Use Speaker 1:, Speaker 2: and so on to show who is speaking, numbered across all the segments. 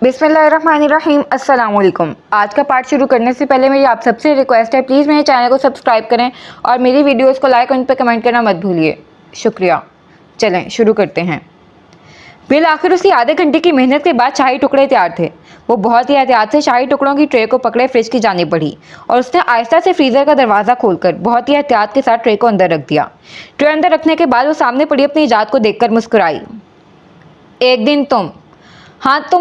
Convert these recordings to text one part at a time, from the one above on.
Speaker 1: बिस्मिल्लाहिर्रहमानिर्रहीम। अस्सलाम वालेकुम। आज का पार्ट शुरू करने से पहले मेरी आप सबसे रिक्वेस्ट है, प्लीज़ मेरे चैनल को सब्सक्राइब करें और मेरी वीडियोस को लाइक और उन पर कमेंट करना मत भूलिए, शुक्रिया। चलें शुरू करते हैं। बिल आखिर उसकी आधे घंटे की मेहनत के बाद शाही टुकड़े तैयार थे। वो बहुत ही एहतियात से शाही टुकड़ों की ट्रे को पकड़े फ्रिज की जाने बढ़ी और उसने आहिस्ता से फ्रीज़र का दरवाज़ा खोलकर बहुत ही एहतियात के साथ ट्रे को अंदर रख दिया। ट्रे अंदर रखने के बाद वो सामने पड़ी अपनी ईजाद को देखकर मुस्कुराई। एक दिन तुम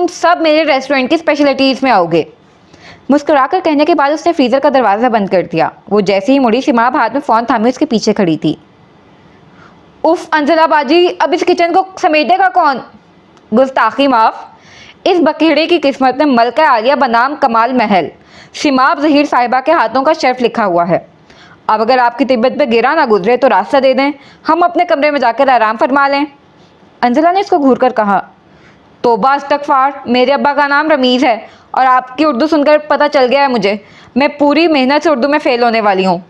Speaker 1: सब मेरे रेस्टोरेंट की स्पेशलिटीज़ में आओगे। मुस्कुराकर कहने के बाद उसने फ्रीज़र का दरवाज़ा बंद कर दिया। वो जैसे ही मुड़ी, सिमाब हाथ में फ़ोन थामे उसके पीछे खड़ी थी। उफ अंजला बाजी, अब इस किचन को समेटेगा कौन? गुस्ताखी माफ़। इस बकेड़े की किस्मत में मलका आलिया बनाम कमाल महल सिमाब ज़हीर साहिबा के हाथों का शर्फ लिखा हुआ है। अब अगर आपकी तिब्बत पे गिरा ना गुजरे तो रास्ता दे दें, हम अपने कमरे में जाकर आराम फरमा लें। अंजला ने इसको घूर कर कहा। तोबा इस्तगफार, मेरे अब्बा का नाम रमीज़ है और आपकी उर्दू सुनकर पता चल गया है मुझे, मैं पूरी मेहनत से उर्दू में फ़ेल होने वाली हूँ।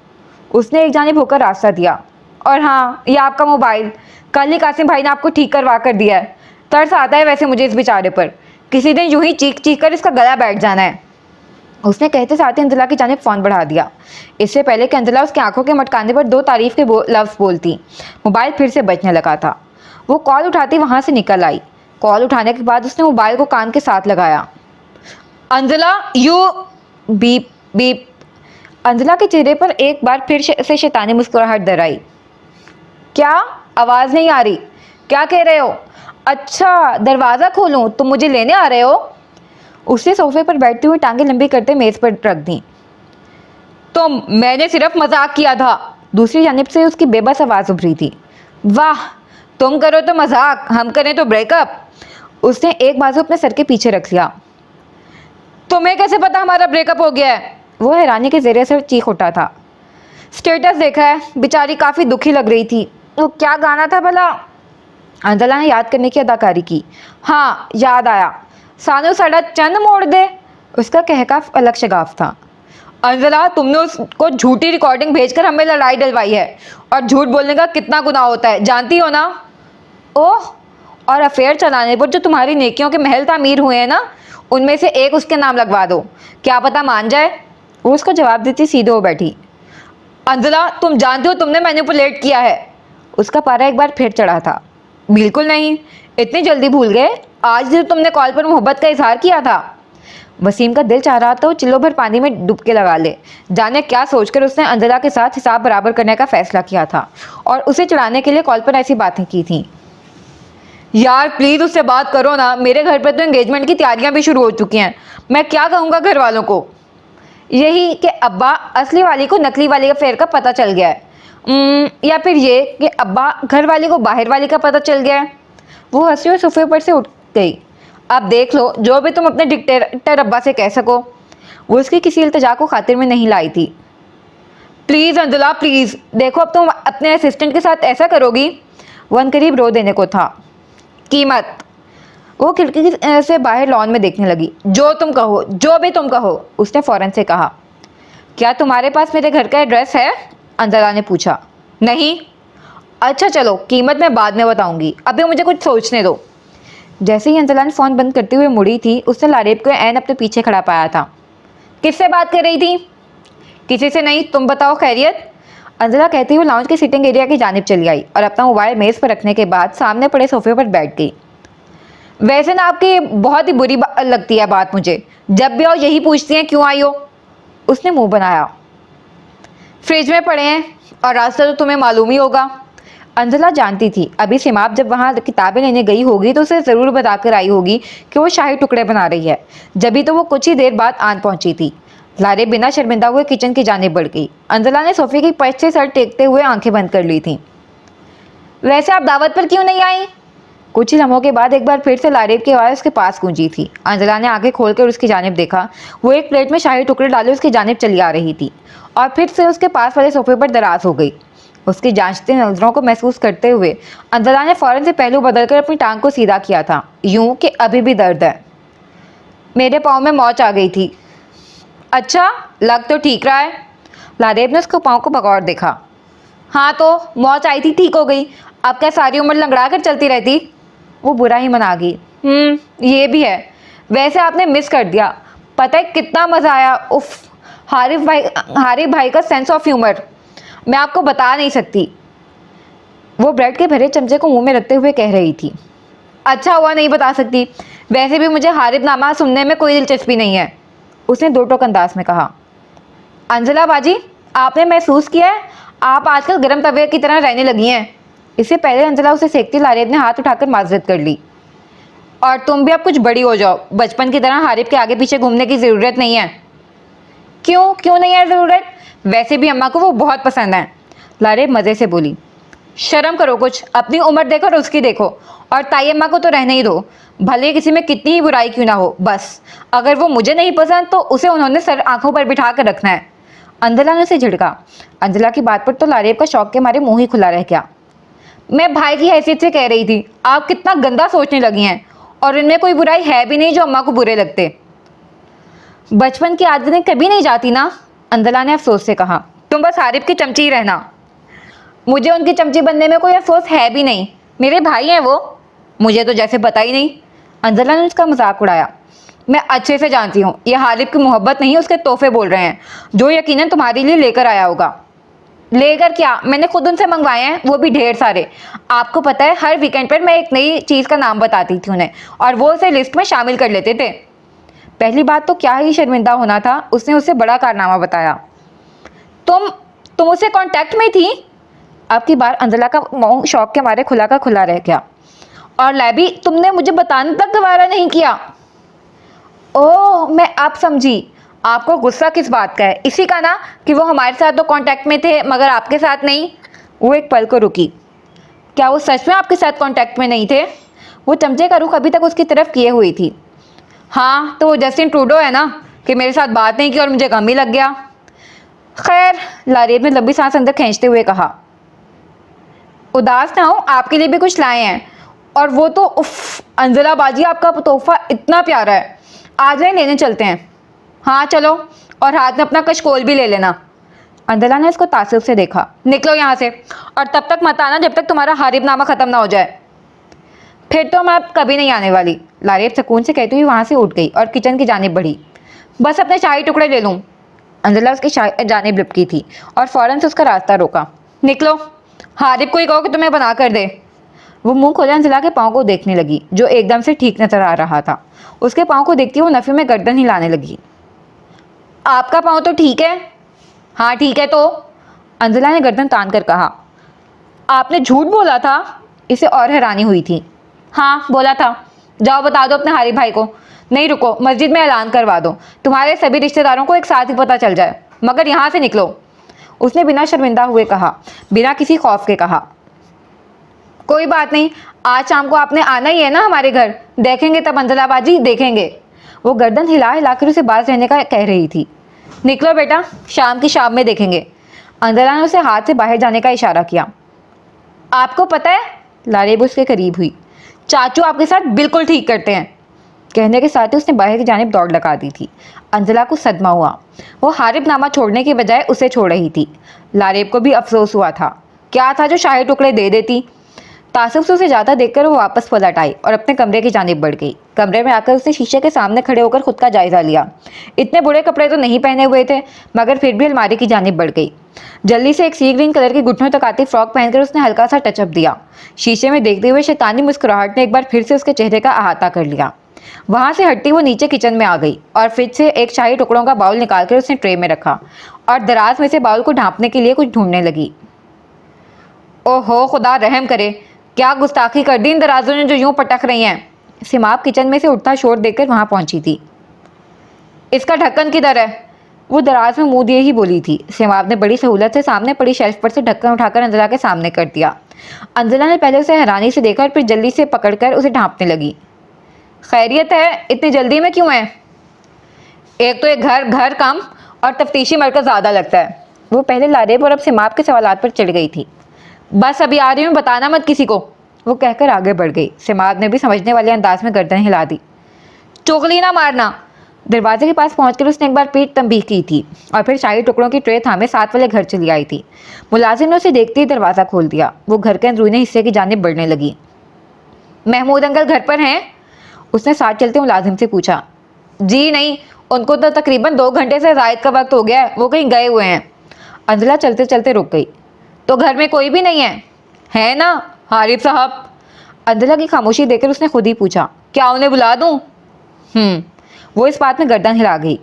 Speaker 1: उसने एक जानिब होकर रास्ता दिया। और हाँ, ये आपका मोबाइल कल ही कासिम भाई ने आपको ठीक करवा कर दिया है। तरस आता है वैसे मुझे इस बेचारे पर, किसी दिन यूं ही चीख चीख कर इसका गला बैठ जाना है। उसने कहते साथ ही अंजला की जानिब फ़ोन बढ़ा दिया। इससे पहले कि अंजला उसकी आंखों के मटकाने पर दो तारीफ़ के लफ्ज़ बोलती, मोबाइल फिर से बजने लगा था। वो कॉल उठाती वहाँ से निकल आई। कॉल उठाने के बाद उसने मोबाइल को कान के साथ लगाया। अंजला, यू बीप बीप। अंजला के चेहरे पर एक बार फिर से शैतानी मुस्कुराहट दर आई। क्या? आवाज़ नहीं आ रही, क्या कह रहे हो? अच्छा, दरवाज़ा खोलूं? तुम मुझे लेने आ रहे हो? उसने सोफे पर बैठते हुए टांगे लंबी करते मेज़ पर रख दी। मैंने सिर्फ मजाक किया था। दूसरी जानिब से उसकी बेबस आवाज़ उभरी थी। वाह, तुम करो तो मजाक, हम करें तो ब्रेकअप। उसने एक बाजू अपने सर के पीछे रख लिया। तुम्हें कैसे पता हमारा ब्रेकअप हो गया है? वो हैरानी के ज़रिए से चीख उठा था। स्टेटस देखा है, बेचारी काफ़ी दुखी लग रही थी। वो क्या गाना था भला? अंजला ने याद करने की अदाकारी की। हाँ, याद आया, सानू साड़ा चंद मोड़ दे। उसका कहका अलग शगाफ था। अंजला, तुमने उसको झूठी रिकॉर्डिंग भेजकर हमें लड़ाई डलवाई है और झूठ बोलने का कितना गुनाह होता है, जानती हो ना? ओह, और अफेयर चलाने पर जो तुम्हारी नेकियों के महल तामीर हुए हैं ना, उनमें से एक उसके नाम लगवा दो, क्या पता मान जाए। वो उसको जवाब देती सीधे हो बैठी। अंजला, तुम जानती हो तुमने मैनिपुलेट किया है। उसका पारा एक बार फिर चढ़ा था। बिल्कुल नहीं, इतनी जल्दी भूल गए? आज जो तुमने कॉल पर मोहब्बत का इजहार किया था। वसीम का दिल चाह रहा था वो चिल्लो भर पानी में डुबके लगा ले। जाने क्या सोचकर उसने अंजला के साथ हिसाब बराबर करने का फैसला किया था और उसे चढ़ाने के लिए कॉल पर ऐसी बातें की थी। यार प्लीज़ उससे बात करो ना, मेरे घर पर तो एंगेजमेंट की तैयारियां भी शुरू हो चुकी हैं। मैं क्या कहूँगा घर वालों को? यही कि अब्बा असली वाली को नकली वाली अफेयर का पता चल गया है, या फिर ये कि अब्बा घर वाली को बाहर वाली का पता चल गया है। वो हंसी हुए सोफे पर से उठ गई। अब देख लो जो भी तुम अपने डिक्टेटर अब्बा से कह सको। वो उसकी किसी इल्तिजा को खातिर में नहीं लाई थी। प्लीज़ अंजला प्लीज़, देखो अब तुम अपने असिस्टेंट के साथ ऐसा करोगी। वो अनकरीब रो देने को था। कीमत। वो खिड़की से बाहर लॉन में देखने लगी। जो तुम कहो, जो भी तुम कहो, उसने फ़ौरन से कहा। क्या तुम्हारे पास मेरे घर का एड्रेस है? अंजला ने पूछा। नहीं। अच्छा चलो, कीमत मैं बाद में बताऊंगी, अभी मुझे कुछ सोचने दो। जैसे ही अंजला ने फ़ोन बंद करते हुए मुड़ी थी, उसने लारेब को ऐन अपने पीछे खड़ा पाया था। किससे बात कर रही थी? किसी से नहीं, तुम बताओ खैरियत। अंजला कहती हुए लाउंज के सिटिंग एरिया की जानिब चली आई और अपना मोबाइल मेज़ पर रखने के बाद सामने पड़े सोफे पर बैठ गई। वैसे ना आपकी बहुत ही बुरी लगती है बात मुझे, जब भी आओ यही पूछती हैं क्यों आई हो। उसने मुंह बनाया। फ्रिज में पड़े हैं और रास्ता तो तुम्हें मालूम ही होगा। अंजला जानती थी अभी सिमाब जब वहाँ किताबें लेने गई होगी तो उसे ज़रूर बताकर आई होगी कि वो शाही टुकड़े बना रही है। जभी तो वो कुछ ही देर बाद आन पहुंची थी। लारे बिना शर्मिंदा हुए किचन की जानिब बढ़ गई। अंजला ने सोफे की पट से सर टेकते हुए आंखें बंद कर ली थी। वैसे आप दावत पर क्यों नहीं आई? कुछ ही लम्हों के बाद एक बार फिर से लारेब की आवाज़ उसके पास गूंजी थी। अंजला ने आंखें खोलकर उसकी जानिब देखा। वो एक प्लेट में शाही टुकड़े डाले उसकी जानिब चली आ रही थी और फिर से उसके पास वाले सोफे पर दराज हो गई। उसकी जांचती नजरों को महसूस करते हुए अंजला ने फौरन से पहलू बदलकर अपनी टांग को सीधा किया था, यूं कि अभी भी दर्द है। मेरे पाँव में मौच आ गई थी। अच्छा, लग तो ठीक रहा है। लारेब ने उसके पाँव को बगौर देखा। हाँ तो मौच आई थी, ठीक हो गई, अब क्या सारी उम्र लंगड़ा कर चलती रहती? वो बुरा ही मना गई। ये भी है, वैसे आपने मिस कर दिया। पता है कितना मज़ा आया। उफ, हारिफ भाई का सेंस ऑफ ह्यूमर मैं आपको बता नहीं सकती। वो ब्रेड के भरे चमचे को मुंह में रखते हुए कह रही थी। अच्छा हुआ नहीं बता सकती, वैसे भी मुझे हारिफ नामा सुनने में कोई दिलचस्पी नहीं है, उसने दो टोक अंदाज में कहा। अंजला बाजी, आपने महसूस किया है आप आजकल गर्म तवे की तरह रहने लगी हैं। इससे पहले अंजला उसे सेकती लारेब ने हाथ उठाकर माजरत कर ली। और तुम भी अब कुछ बड़ी हो जाओ, बचपन की तरह हारिफ के आगे पीछे घूमने की ज़रूरत नहीं है। क्यों क्यों नहीं है ज़रूरत? वैसे भी अम्मा को वो बहुत पसंद है, लारेब मज़े से बोली। शर्म करो कुछ, अपनी उम्र देखो और उसकी देखो। और ताई अम्मा को तो रहने ही दो, भले किसी में कितनी ही बुराई क्यों ना हो। बस अगर वो मुझे नहीं पसंद तो उसे उन्होंने सर आंखों पर बिठा कर रखना है। अंजला ने उसे झिड़का। अंजला की बात पर तो लारेब का शौक के मारे मुंह ही खुला रह गया। मैं भाई की हैसियत से कह रही थी, आप कितना गंदा सोचने लगी हैं, और इनमें कोई बुराई है भी नहीं जो अम्मा को बुरे लगते। बचपन की आदतें कभी नहीं जाती ना, अंजला ने अफसोस से कहा। तुम बस हारिफ की चमची ही रहना। मुझे उनकी चमची बनने में कोई अफसोस है भी नहीं, मेरे भाई हैं वो, मुझे तो जैसे पता ही नहीं। अंजला ने उसका मजाक उड़ाया। मैं अच्छे से जानती हूँ ये हारिफ की मोहब्बत नहीं, उसके तोहफे बोल रहे हैं, जो यकीनन तुम्हारे लिए लेकर आया होगा। लेकर क्या, मैंने खुद उनसे मंगवाए हैं, वो भी ढेर सारे। आपको पता है हर वीकेंड पर मैं एक नई चीज़ का नाम बताती थी उन्हें, और वो उसे लिस्ट में शामिल कर लेते थे। पहली बात तो क्या ही शर्मिंदा होना था, उसने उसे बड़ा कारनामा बताया। तुम उससे कांटेक्ट में थी? अब की बार अंजला का मुंह शौक के मारे खुला का खुला रह गया। और लैबी, तुमने मुझे बताने तक गवारा नहीं किया। ओह, मैं अब समझी, आपको गुस्सा किस बात का है? इसी का ना कि वो हमारे साथ तो कांटेक्ट में थे मगर आपके साथ नहीं। वो एक पल को रुकी। क्या वो सच में आपके साथ कांटेक्ट में नहीं थे? वो चमचे का रुख अभी तक उसकी तरफ किए हुई थी। हाँ, तो वो जस्टिन ट्रूडो है ना कि मेरे साथ बात नहीं की और मुझे गम ही लग गया। खैर, लारेब ने लंबी सांस अंदर खींचते हुए कहा। उदास ना हो, आपके लिए भी कुछ लाए हैं। और वो तो उफ, अंजला बाजी आपका तोहफा इतना प्यारा है, आज नहीं लेने चलते हैं। हाँ चलो, और हाथ में अपना कशकोल भी ले लेना। अंजला ने इसको तासुब से देखा। निकलो यहाँ से, और तब तक मत आना जब तक तुम्हारा हारिफ नामा ख़त्म ना हो जाए। फिर तो मैं अब कभी नहीं आने वाली, लारेब सुकून से कहती हुई वहाँ से उठ गई और किचन की जानिब बढ़ी। बस अपने शाही टुकड़े ले लूँ। अंजला उसकी जानिब लिपकी थी और फ़ौरन से उसका रास्ता रोका। निकलो, हारिफ को ही कहो कि तुम्हें बना कर दे। वो मुंह खोले अंजला के पाँव को देखने लगी, जो एकदम से ठीक नजर आ रहा था। उसके पाँव को देखती वो नफी में गर्दन हिलाने लगी। आपका पाँव तो ठीक है। हाँ ठीक है तो, अंजला ने गर्दन तान कर कहा। आपने झूठ बोला था? इसे और हैरानी हुई थी। हाँ बोला था। जाओ बता दो अपने हारिफ भाई को। नहीं रुको, मस्जिद में ऐलान करवा दो, तुम्हारे सभी रिश्तेदारों को एक साथ ही पता चल जाए। मगर यहाँ से निकलो, उसने बिना शर्मिंदा हुए कहा, बिना किसी खौफ के कहा। कोई बात नहीं, आज शाम को आपने आना ही है ना हमारे घर, देखेंगे तब अंजला बाजी, देखेंगे। वो गर्दन हिला हिलाकर उसे बाज रहने का कह रही थी। निकलो बेटा, शाम की शाम में देखेंगे। अंजला ने उसे हाथ से बाहर जाने का इशारा किया। आपको पता है, लारेब उसके करीब हुई, चाचू आपके साथ बिल्कुल ठीक करते हैं। कहने के साथ ही उसने बाहर की जानिब दौड़ लगा दी थी। अंजला को सदमा हुआ। वो हारिफ नामा छोड़ने के बजाय उसे छोड़ रही थी। लारेब को भी अफसोस हुआ था, क्या था जो शाही टुकड़े दे देती। तासुब से उसे जाता देखकर वो वापस पलट आई और अपने कमरे की जानिब बढ़ गई। कमरे में आकर उसने शीशे के सामने खड़े होकर खुद का जायजा लिया। इतने बुरे कपड़े तो नहीं पहने हुए थे, मगर फिर भी अलमारी की जानिब बढ़ गई। जल्दी से एक सी ग्रीन कलर की घुटनों तक आती फ्रॉक पहनकर उसने हल्का सा टचअप दिया। शीशे में देखते हुए शैतानी मुस्कुराहट ने एक बार फिर से उसके चेहरे का अहाता कर लिया। वहां से हटती वो नीचे किचन में आ गई और फ्रिज से एक शाही टुकड़ों का बाउल निकालकर उसने ट्रे में रखा और दराज में से बाउल को ढांपने के लिए कुछ ढूंढने लगी। ओहो खुदा रहम करे, क्या गुस्ताखी कर दी इन दराजों ने जो यूं पटक रही हैं। सिमाब किचन में से उठता शोर देखकर वहां पहुंची थी। इसका ढक्कन किधर है? वो दराज में मुंह दिए ही बोली थी। सिमाब ने बड़ी सहूलत से सामने पड़ी शेल्फ पर से ढक्कन उठाकर अंजला के सामने कर दिया। अंजला ने पहले उसे हैरानी से देखा और फिर जल्दी से पकड़कर उसे ढांपने लगी। खैरियत है, इतनी जल्दी में क्यों है? एक तो ये घर कम और तफ्तीशी मरकज ज़्यादा लगता है। वो पहले लारेब और अब सिमाब के सवालात पर चढ़ गई थी। बस अभी आ रही हूँ, बताना मत किसी को, वो कहकर आगे बढ़ गई। सिमाब ने भी समझने वाले अंदाज में गर्दन हिला दी। चुगली ना मारना। दरवाजे के पास पहुंचकर उसने एक बार पीठ तंबीह की थी और फिर शाही टुकड़ों की ट्रे थामे साथ वाले घर चली आई थी। मुलाजिम ने उसे देखते ही दरवाज़ा खोल दिया। वो घर के अंदरूनी हिस्से की जानिब बढ़ने लगी। महमूद अंकल घर पर हैं? उसने साथ चलते मुलाजिम से पूछा। जी नहीं, उनको तो तकरीबन 2 घंटे से ज़ायद का वक्त हो गया है, वो कहीं गए हुए हैं। अंजला चलते चलते रुक गई। तो घर में कोई भी नहीं है? है ना हारिफ साहब। अंजला की खामोशी देखकर उसने खुद ही पूछा, क्या उन्हें बुला दूं? वो इस बात में गर्दन हिला गई।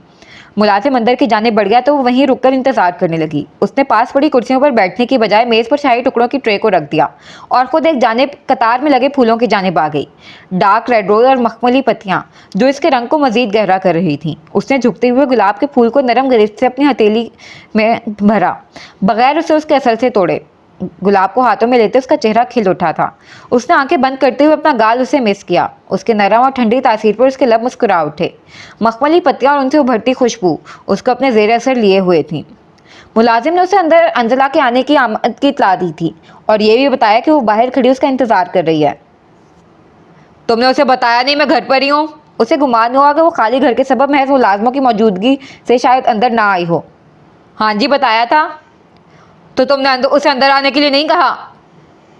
Speaker 1: मुलाजिम अंदर की जाने बढ़ गया तो वो वहीं रुककर इंतजार करने लगी। उसने पास पड़ी कुर्सियों पर बैठने की बजाय मेज पर शाही टुकड़ों की ट्रे को रख दिया और खुद एक जानिब कतार में लगे फूलों की जानिब आ गई। डार्क रेड रोज और मखमली पत्तियां जो इसके रंग को मजीद गहरा कर रही थीं। उसने झुकते हुए गुलाब के फूल को नरम गिरफ्त से अपनी हथेली में भरा, बगैर उसे उसके असल से तोड़े। गुलाब को हाथों में लेते उसका चेहरा खिल उठा था। उसने आंखें बंद करते हुए अपना गाल उसे मिस किया। उसके नरम और ठंडी तासीर पर उसके लब मुस्कुरा उठे। मखमली पत्तियां और उनसे उभरती खुशबू उसको अपने जेर असर लिए हुए थी। मुलाजिम ने उसे अंदर अंजला के आने की आमद की इत्तला दी थी और ये भी बताया कि वो बाहर खड़ी उसका इंतजार कर रही है। तुमने उसे बताया नहीं मैं घर पर ही हूँ? उसे गुमान हुआ कि वो खाली घर के सबब महज मुलाजमों की मौजूदगी से शायद अंदर ना आई हो। हाँ जी बताया था। तो तुमने उसे अंदर आने के लिए नहीं कहा?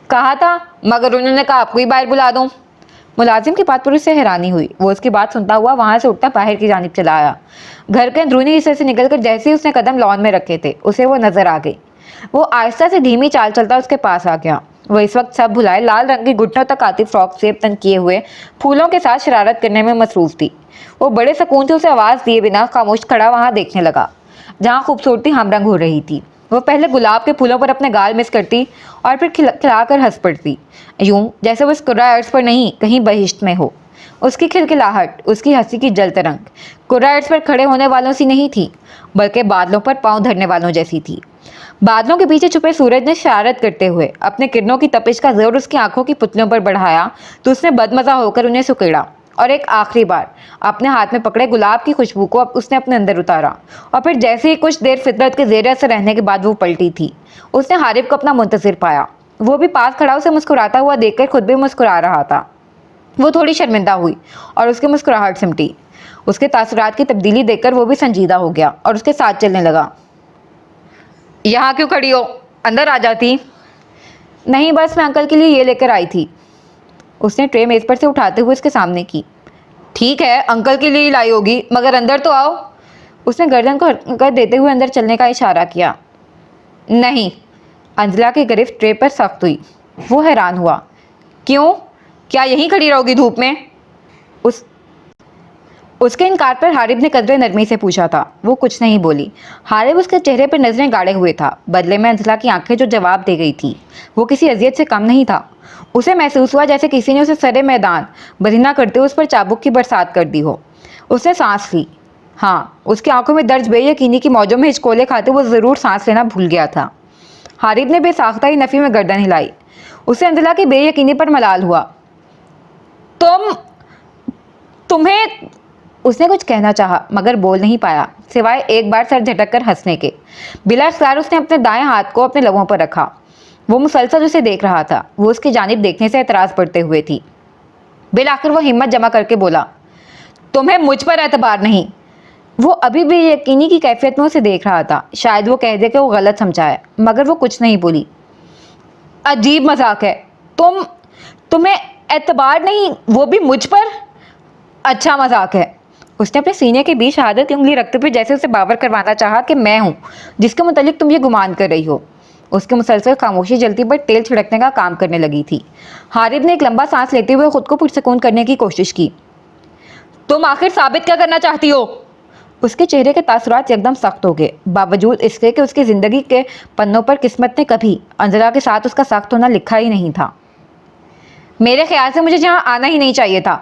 Speaker 1: कहा था, मगर उन्होंने कहा आपको ही बाहर बुला दूं। मुलाजिम की बात पर उससे हैरानी हुई। वो उसकी बात सुनता हुआ वहां से उठता बाहर की जानिब चला आया। घर के अंदरूनी हिस्से से निकलकर जैसे ही उसने कदम लॉन में रखे थे उसे वो नजर आ गई। वो आहिस्ता से धीमी चाल चलता उसके पास आ गया। वो इस वक्त सब भुलाए लाल रंग की घुटनों तक आती फ्रॉक से तन किए हुए फूलों के साथ शरारत करने में मसरूफ थी। वो बड़े सुकून से उसे आवाज दिए बिना खामोश खड़ा वहां देखने लगा जहाँ खूबसूरती हमरंग हो रही थी। वो पहले गुलाब के फूलों पर अपने गाल मिस करती और फिर खिलाकर हंस पड़ती, यूं जैसे वो इस कुर्रा अर्ज पर नहीं कहीं बहिश्त में हो। उसकी खिलखिलाहट, उसकी हंसी की जल तरंग कुर्रा अर्ज पर खड़े होने वालों सी नहीं थी, बल्कि बादलों पर पांव धरने वालों जैसी थी। बादलों के पीछे छुपे सूरज ने शरारत करते हुए अपने किरणों की तपिश का जोर उसकी आंखों की पुतलियों पर बढ़ाया तो उसने बदमजा होकर उन्हें सुकेड़ा और एक आखिरी बार अपने हाथ में पकड़े गुलाब की खुशबू को उसने अपने अंदर उतारा। और फिर जैसे ही कुछ देर फितरत के जेर असर रहने के बाद वो पलटी थी, उसने हारिब को अपना मुंतजिर पाया। वो भी पास खड़ा उसे मुस्कुराता हुआ देखकर खुद भी मुस्कुरा रहा था। वो थोड़ी शर्मिंदा हुई और उसकी मुस्कुराहट सिमटी। उसके तासुरात की तब्दीली देखकर वो भी संजीदा हो गया और उसके साथ चलने लगा। यहाँ क्यों खड़ी हो? अंदर आ जाती। नहीं, बस मैं अंकल के लिए ये लेकर आई थी। उसने ट्रे मेज पर से उठाते हुए उसके सामने की। ठीक है, अंकल के लिए ही लाई होगी, मगर अंदर तो आओ। उसने गर्दन को हरकत देते हुए अंदर चलने का इशारा किया। नहीं। अंजला की गिरफ्त ट्रे पर सख्त हुई। वो हैरान हुआ। क्यों? क्या यहीं खड़ी रहोगी धूप में? उसके इनकार पर हारिब ने कदरे नरमी से पूछा था। वो कुछ नहीं बोली। हारिब उसके चेहरे पर नजरें गाड़े हुए था। बदले में अंजला की आंखें जो जवाब दे गई थी वो किसी अजियत से कम नहीं था। उसे महसूस हुआ जैसे किसी ने उसे सरे मैदान बधिना करते हुए उस पर चाबुक की बरसात कर दी हो। उसने सांस ली। हाँ, उसकी आंखों में दर्ज बेयकीनी की मौजों में हिचकोले खाते वो जरूर सांस लेना भूल गया था। हारिब ने बेसाख्ता ही नफी में गर्दन हिलाई। उसे अंजला की बेयकीनी पर मलाल हुआ। तुम्हें उसने कुछ कहना चाहा मगर बोल नहीं पाया सिवाय एक बार सर झटक कर हंसने के। बिला इख्तियार उसने अपने दाएं हाथ को अपने लबों पर रखा। वो मुसलसल उसे देख रहा था। वो उसकी जानिब देखने से एतराज पड़ते हुए थी। बिलाखिर वो हिम्मत जमा करके बोला, तुम्हें मुझ पर एतबार नहीं। वो अभी भी यकीनी की कैफियत में उसे देख रहा था। शायद वो कह दे कि वो गलत समझा है, मगर वो कुछ नहीं बोली। अजीब मजाक है। तुम्हें एतबार नहीं, वो भी मुझ पर? अच्छा मजाक है। उसने अपने सीने के बीच शहादत की उंगली रखते हुए जैसे उसे बावर करवाना चाहा कि मैं हूं जिसके मुतालिक तुम ये गुमान कर रही हो। उसके मुसलसल खामोशी जलती पर तेल छिड़कने का काम करने लगी थी। हारिब ने एक लंबा सांस लेते हुए खुद को पुरसकून करने की कोशिश की। तुम आखिर साबित क्या करना चाहती हो? उसके चेहरे के तासुरात एकदम सख्त हो गए, बावजूद इसके कि उसकी जिंदगी के पन्नों पर किस्मत ने कभी अंजला के साथ उसका सख्त होना लिखा ही नहीं था। मेरे ख्याल से मुझे जहाँ आना ही नहीं चाहिए था।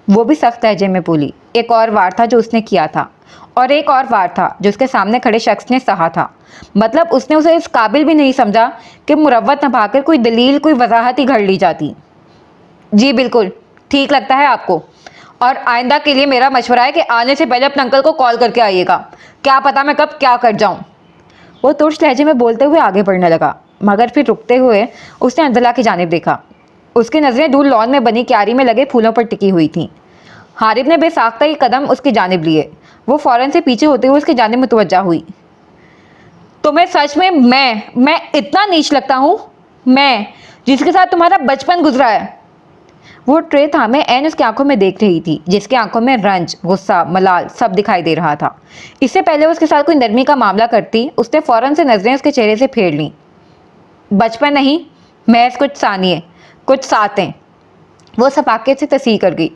Speaker 1: वो भी सख्त लहजे में बोली। एक और वार था जो उसने किया था और एक और वार था जो उसके सामने खड़े शख्स ने सहा था। मतलब उसने उसे इस काबिल भी नहीं समझा कि मुरव्वत नभाकर कोई दलील, कोई वजाहत ही घड़ ली जाती। जी बिल्कुल ठीक लगता है आपको, और आइंदा के लिए मेरा मशवरा है कि आने से पहले अपने अंकल को कॉल करके आइएगा। क्या पता मैं कब क्या कर जाऊं। वो तुर्श लहजे में बोलते हुए आगे बढ़ने लगा, मगर फिर रुकते हुए उसने अंजला की जानिब देखा। उसकी नजरें दूर लॉन में बनी क्यारी में लगे फूलों पर टिकी हुई थीं। हारिब ने बेसाख्ता ही कदम उसकी जानिब लिए। वो फौरन से पीछे होते हुए उसकी जानिब मुतवज्जा हुई। तुम्हें सच में मैं इतना नीच लगता हूँ? मैं जिसके साथ तुम्हारा बचपन गुजरा है? वो ट्रे थामे ऐन उसकी आंखों में देख रही थी, जिसकी आंखों में रंज, गुस्सा, मलाल सब दिखाई दे रहा था। इससे पहले वो उसके साथ कोई नरमी का मामला करती, उसने फौरन से नजरें उसके चेहरे से फेर लीं। बचपन नहीं, महज कुछ सानिए, कुछ सातें। वो सफाके से तस्वीर कर गई।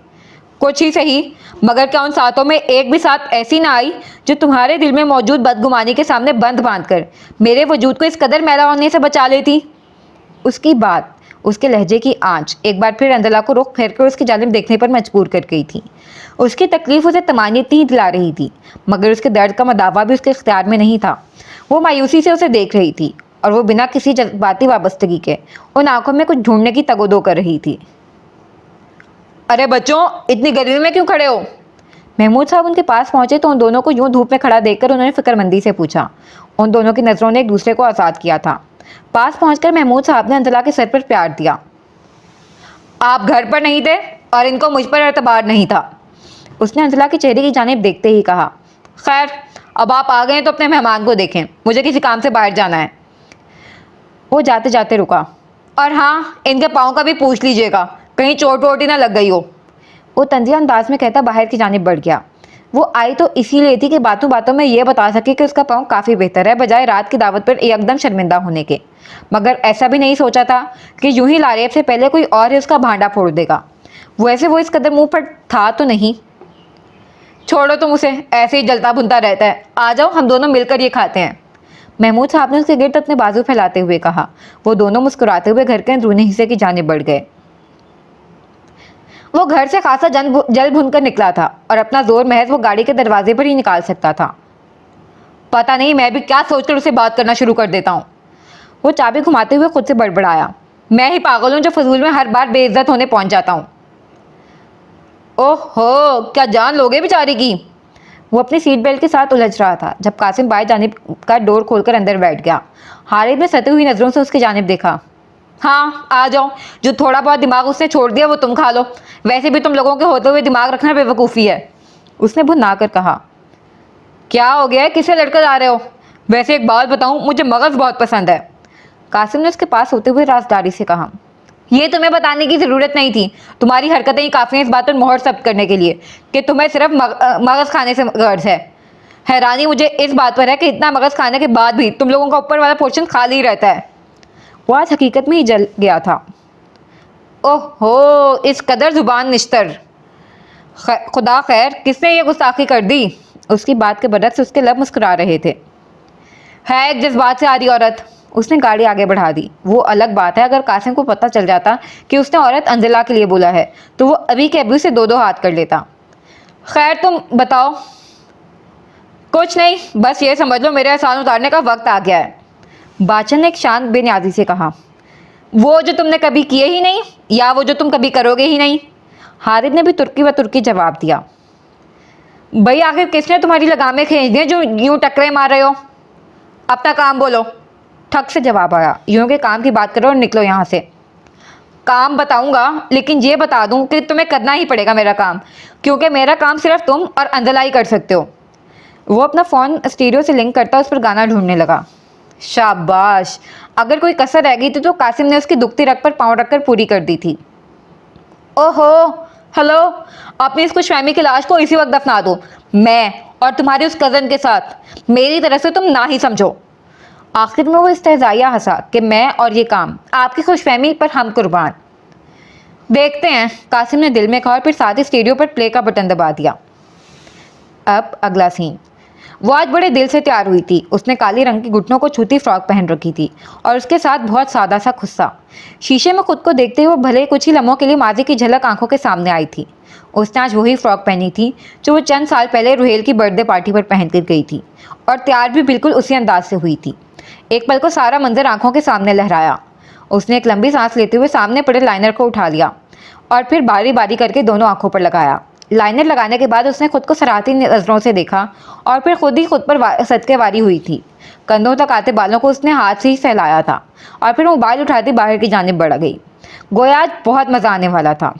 Speaker 1: कुछ ही सही, मगर क्या उन सातों में एक भी सात ऐसी ना आई जो तुम्हारे दिल में मौजूद बदगुमानी के सामने बंद बांधकर मेरे वजूद को इस कदर मैला होने से बचा लेती? उसकी बात, उसके लहजे की आंच एक बार फिर अंजला को रुख फेर कर उसकी जानिब देखने पर मजबूर कर गई थी। उसकी तकलीफ उसे तमानियत ही दिला रही थी, मगर उसके दर्द का मदावा भी उसके इख्तियार में नहीं था। वो मायूसी से उसे देख रही थी और वो बिना किसी जज्बाती वाबस्तगी के उन आंखों में कुछ ढूंढने की तगोदो कर रही थी। अरे बच्चों, इतनी गर्मी में क्यों खड़े हो? महमूद साहब उनके पास पहुंचे तो उन दोनों को यूं धूप में खड़ा देखकर उन्होंने फिक्रमंदी से पूछा। उन दोनों की नजरों ने एक दूसरे को आजाद किया था। पास पहुंचकर महमूद साहब ने अंजला के सर पर प्यार दिया। आप घर पर नहीं थे और इनको मुझ पर एतबार नहीं था, उसने अंजला के चेहरे की जानिब देखते ही कहा। खैर, अब आप आ गए हैं तो अपने मेहमान को देखें, मुझे किसी काम से बाहर जाना है। वो जाते जाते रुका। और हाँ, इनके पाँव का भी पूछ लीजिएगा, कहीं चोट वोट ही ना लग गई हो। वो तंजिया अंदाज में कहता बाहर की जानिब बढ़ गया। वो आई तो इसीलिए थी कि बातों बातों में ये बता सके कि उसका पाँव काफ़ी बेहतर है, बजाय रात की दावत पर एकदम शर्मिंदा होने के। मगर ऐसा भी नहीं सोचा था कि यूं ही लारेब से पहले कोई और ही उसका भांडा फोड़ देगा। वैसे वो इस कदर मुंह पर था तो नहीं। छोड़ो तुम उसे, ऐसे ही जलता भुनता रहता है। आ जाओ, हम दोनों मिलकर ये खाते हैं, महमूद साहब ने उसके गिर्द अपने बाजू फैलाते हुए कहा। वो दोनों मुस्कुराते हुए घर के अंदरूनी हिस्से की जानिब बढ़ गए। वो घर से खासा जल भुनकर निकला था और अपना जोर महज वो गाड़ी के दरवाजे पर ही निकाल सकता था। पता नहीं मैं भी क्या सोचकर उसे बात करना शुरू कर देता हूँ। वो चाबी घुमाते हुए खुद से बड़बड़ाया। मैं ही पागल हूँ जो फजूल में हर बार बेइज्जत होने पहुंच जाता हूँ। ओहो, क्या जान लोगे बेचारी की। वो अपनी सीट बेल्ट के साथ उलझ रहा था जब कासिम बाएं जानिब का डोर खोलकर अंदर बैठ गया। हारिद ने सती हुई नजरों से उसकी जानिब देखा। हाँ, आ जाओ, जो थोड़ा बहुत दिमाग उसने छोड़ दिया वो तुम खा लो। वैसे भी तुम लोगों के होते हुए दिमाग रखना बेवकूफ़ी है, उसने भुना कर कहा। क्या हो गया है, किसे लड़कर आ रहे हो? वैसे एक बात बताऊं, मुझे मगज़ बहुत पसंद है, कासिम ने उसके पास होते हुए राजदारी से कहा। ये तुम्हें बताने की ज़रूरत नहीं थी, तुम्हारी हरकतें ही काफ़ी हैं इस बात पर मोहर जब्त करने के लिए कि तुम्हें सिर्फ मगज़ खाने से गर्ज है। हैरानी मुझे इस बात पर है कि इतना मगज़ खाने के बाद भी तुम लोगों का ऊपर वाला पोर्शन खाली रहता है। वो आज हकीकत में ही जल गया था। ओहो, इस कदर जुबान निश्तर। खुदा खैर, किसने ये गुस्ताखी कर दी? उसकी बात के बरक्स उसके लब मुस्कुरा रहे थे। है एक जज्बात से आ रही औरत, उसने गाड़ी आगे बढ़ा दी। वो अलग बात है अगर कासिम को पता चल जाता कि उसने औरत अंजला के लिए बोला है तो वो अभी के अभी से दो दो हाथ कर लेता। खैर, तुम बताओ। कुछ नहीं, बस ये समझ लो मेरे एहसान उतारने का वक्त आ गया है, बाचन ने एक शांत बेनियाजी से कहा। वो जो तुमने कभी किए ही नहीं, या वो जो तुम कभी करोगे ही नहीं? हारिद ने भी तुर्की व तुर्की जवाब दिया। भाई, आखिर किसने तुम्हारी लगामें खींच दी जो यूं टकरे मार रहे हो? अपना काम बोलो, ठग से जवाब आया। यूं के काम की बात करो और निकलो यहाँ से। काम बताऊंगा, लेकिन ये बता दूं कि तुम्हें करना ही पड़ेगा मेरा काम, क्योंकि मेरा काम सिर्फ तुम और अंजला ही कर सकते हो। वो अपना फ़ोन स्टीरियो से लिंक करता उस पर गाना ढूंढने लगा। शाबाश, अगर कोई कसर रह गई थी तो कासिम ने उसकी दुखती रग पर पाँव रखकर पूरी कर दी थी। ओहो, हेलो, अपनी इस खुशफहमी की लाश को इसी वक्त दफना दो, मैं और तुम्हारी उस कज़न के साथ। मेरी तरफ से तुम ना ही समझो। आखिर में वो इस्तेज़ाइया हंसा कि मैं और ये काम, आपकी खुशफहमी पर हम कुर्बान। देखते हैं, कासिम ने दिल में कहा और फिर साथ ही स्टूडियो पर प्ले का बटन दबा दिया। अब अगला सीन। वो आज बड़े दिल से तैयार हुई थी। उसने काली रंग की घुटनों को छूती फ्रॉक पहन रखी थी और उसके साथ बहुत सादा सा खुस्सा। शीशे में खुद को देखते हुए भले कुछ ही लम्हों के लिए माजी की झलक आंखों के सामने आई थी। उसने आज वही फ्रॉक पहनी थी जो वो चंद साल पहले रुहेल की बर्थडे पार्टी पर पहन कर गई थी, और तैयार भी बिल्कुल उसी अंदाज से हुई थी। एक पल को सारा मंजर आंखों के सामने लहराया। उसने एक लंबी सांस लेते हुए सामने पड़े लाइनर को उठा लिया और फिर बारी बारी करके दोनों आंखों पर लगाया। लाइनर लगाने के बाद उसने खुद को सराहती नज़रों से देखा और फिर खुद ही खुद पर सदकेवारी हुई थी। कंधों तक आते बालों को उसने हाथ से ही फैलाया था और फिर मोबाइल उठाती बाहर की जानिब बढ़ गई। गोया आज बहुत मज़ा आने वाला था।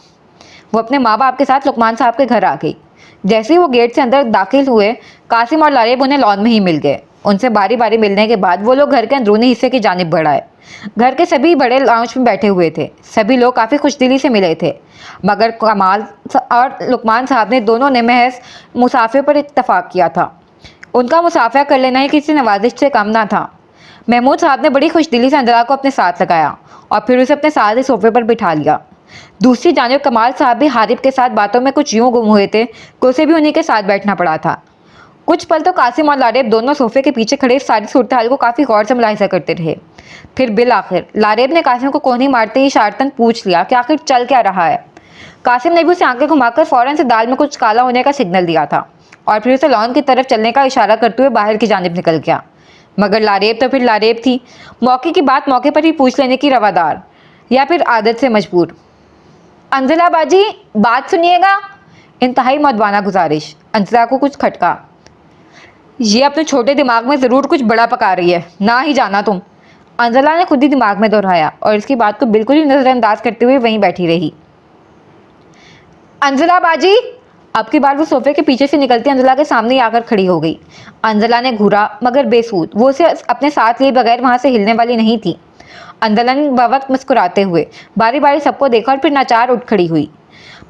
Speaker 1: वो अपने माँ बाप के साथ लुकमान साहब के घर आ गई। जैसे ही वो गेट से अंदर दाखिल हुए, कासिम और लारेब उन्हें लॉन में ही मिल गए। उनसे बारी बारी मिलने के बाद वो लोग घर के अंदरूनी हिस्से की जानिब बढ़ आए। घर के सभी बड़े लाउंज में बैठे हुए थे। सभी लोग काफ़ी खुशदिली से मिले थे, मगर कमाल और लुकमान साहब ने दोनों ने महज मुसाफे पर इत्तफाक किया था। उनका मुसाफा कर लेना ही किसी नवाजिश से कम ना था। महमूद साहब ने बड़ी खुशदिली से अंजला को अपने साथ लगाया और फिर उसे अपने साथ ही सोफे पर बिठा लिया। दूसरी जानिब कमाल साहब भी हारिब के साथ बातों में कुछ यूं गुम हुए थे कि उसे भी उन्हीं के साथ बैठना पड़ा था। कुछ पल तो कासिम और लारेब दोनों सोफे के पीछे खड़े सारी सूरत हाल को काफ़ी गौर से मुलाहिजा करते रहे। फिर बिल आखिर लारेब ने कासिम को कोहनी मारते ही इशारतन पूछ लिया कि आखिर चल क्या रहा है। कासिम ने भी उसे आंखें घुमाकर फौरन से दाल में कुछ काला होने का सिग्नल दिया था और फिर उसे लॉन की तरफ चलने का इशारा करते हुए बाहर की जानिब निकल गया। मगर लारेब तो फिर लारेब थी, मौके की बात मौके पर ही पूछ लेने की रवादार, या फिर आदत से मजबूर। अंजला बाजी, बात सुनिएगा। इंतहाई मौदवाना गुजारिश। अंजला को कुछ खटका। ये अपने छोटे दिमाग में ज़रूर कुछ बड़ा पका रही है, ना ही जाना तुम। अंजला ने खुद ही दिमाग में दोहराया और इसकी बात को बिल्कुल ही नज़रअंदाज करते हुए वहीं बैठी रही। अंजला बाजी। अब की बार वो सोफे के पीछे से निकलती अंजला के सामने ही आकर खड़ी हो गई। अंजला ने घूरा, मगर बेसूद। वो उसे अपने साथ लिए बगैर वहाँ से हिलने वाली नहीं थी। अंजला ने बवक्त मुस्कुराते हुए बारी बारी सबको देखा और फिर नाचार उठ खड़ी हुई।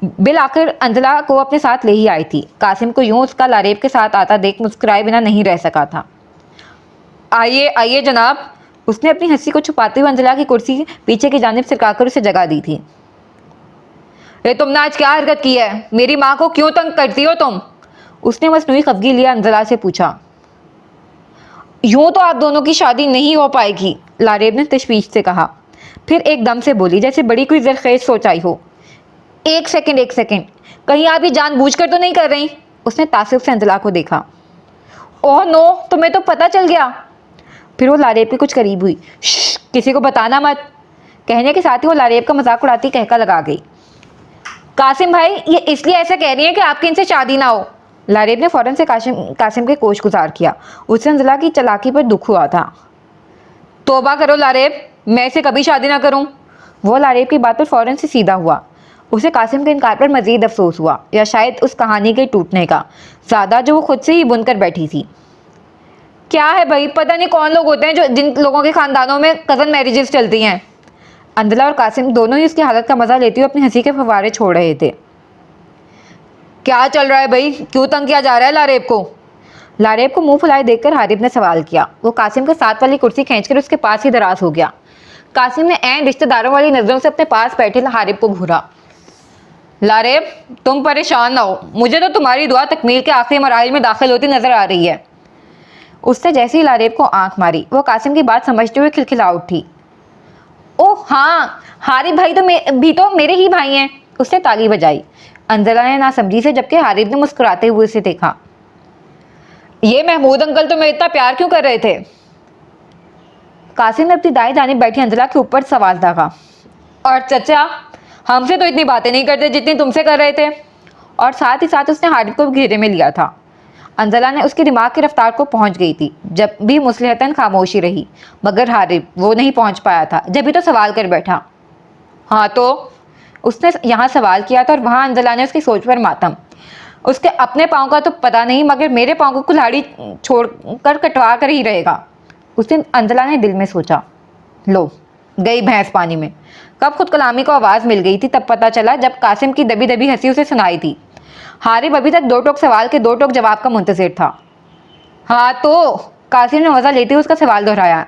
Speaker 1: बिल आखिर अंजला को अपने साथ ले ही आई थी। कासिम को यूं उसका लारेब के साथ आता देख मुस्कुराए बिना नहीं रह सका था। आइए आइए जनाब। उसने अपनी हंसी को छुपाते हुए अंजला की कुर्सी पीछे की जानिब सरकाकर उसे जगा दी थी। ये तुमने आज क्या हरकत की है? मेरी माँ को क्यों तंग करती हो तुम? उसने मसनूई खफगी लिया अंजला से पूछा। यूं तो आप दोनों की शादी नहीं हो पाएगी, लारेब ने तशवीश से कहा। फिर एकदम से बोली जैसे बड़ी कोई जरखेज सोच आई हो। एक सेकंड, कहीं आप ये जानबूझकर तो नहीं कर रही? उसने तासुब से अंजला को देखा। ओह नो, तुम्हें तो पता चल गया। फिर वो लारेब के कुछ करीब हुई। किसी को बताना मत। कहने के साथ ही वो लारेब का मजाक उड़ाती कहका लगा गई। कासिम भाई, ये इसलिए ऐसा कह रही है कि आपकी इनसे शादी ना हो। लारेब ने फौरन से कासिम के कोश गुजार किया। उसे अंजला की चालाकी पर दुख हुआ था। तौबा करो लारेब, मैं इसे कभी शादी ना करूं। वो लारेब की बात पर फौरन से सीधा हुआ। उसे कासिम के इनकार पर मजीद अफसोस हुआ, या शायद उस कहानी के टूटने का ज़्यादा जो वो खुद से ही बुनकर बैठी थी। क्या है भाई, पता नहीं कौन लोग होते हैं जो जिन लोगों के खानदानों में कज़न मैरिजेस चलती हैं। अंजला और कासिम दोनों ही उसकी हालत का मजा लेते हुए अपनी हंसी के फव्वारे छोड़ रहे थे। क्या चल रहा है भाई, क्यों तंग किया जा रहा है लारेब को? लारेब को मुंह फुलाए देखकर हारिब ने सवाल किया। वो कासिम के साथ वाली कुर्सी खींचकर उसके पास ही दराज हो गया। कासिम ने ऐन रिश्तेदारों वाली नजरों से अपने पास बैठे हारिब को घूरा। लारेब, तुम परेशान ना हो, मुझे तो तुम्हारी दुआ तकमील के आखिरी मराहिल में दाखिल होती नजर आ रही है। उसने जैसे ही लारेब को आंख मारी, वो कासिम की बात समझते हुए खिलखिला उठी। ओह हाँ, हारिब भाई तो मेरे ही भाई हैं। उसने ताली बजाई। अंजला ने नासमझी से, जबकि हारिब ने मुस्कुराते हुए उसे देखा। ये महमूद अंकल तुम्हें इतना प्यार क्यों कर रहे थे? कासिम ने अपनी दाएं जानिब बैठी अंजला के ऊपर सवाल दागा। और चचा, हमसे तो इतनी बातें नहीं करते जितनी तुमसे कर रहे थे। और साथ ही साथ उसने हारिब को घेरे में लिया था। अंजला ने उसके दिमाग की रफ्तार को पहुंच गई थी जब भी मुसलहतन खामोशी रही, मगर हारिब वो नहीं पहुंच पाया था जब भी तो सवाल कर बैठा। हाँ तो? उसने यहाँ सवाल किया था और वहाँ अंजला ने उसकी सोच पर मातम। उसके अपने पाँव का तो पता नहीं, मगर मेरे पाँव को कुल्हाड़ी छोड़कर कटवा कर ही रहेगा। उसने अंजला ने दिल में सोचा। लो, गई भैंस पानी में। कब खुद कलामी को आवाज़ मिल गई थी तब पता चला जब कासिम की दबी दबी हंसी उसे सुनाई थी। हारिब अभी तक दो टोक सवाल के दो टोक जवाब का मुंतज़िर था। हाँ तो? कासिम ने मज़ा लेते हुए उसका सवाल दोहराया।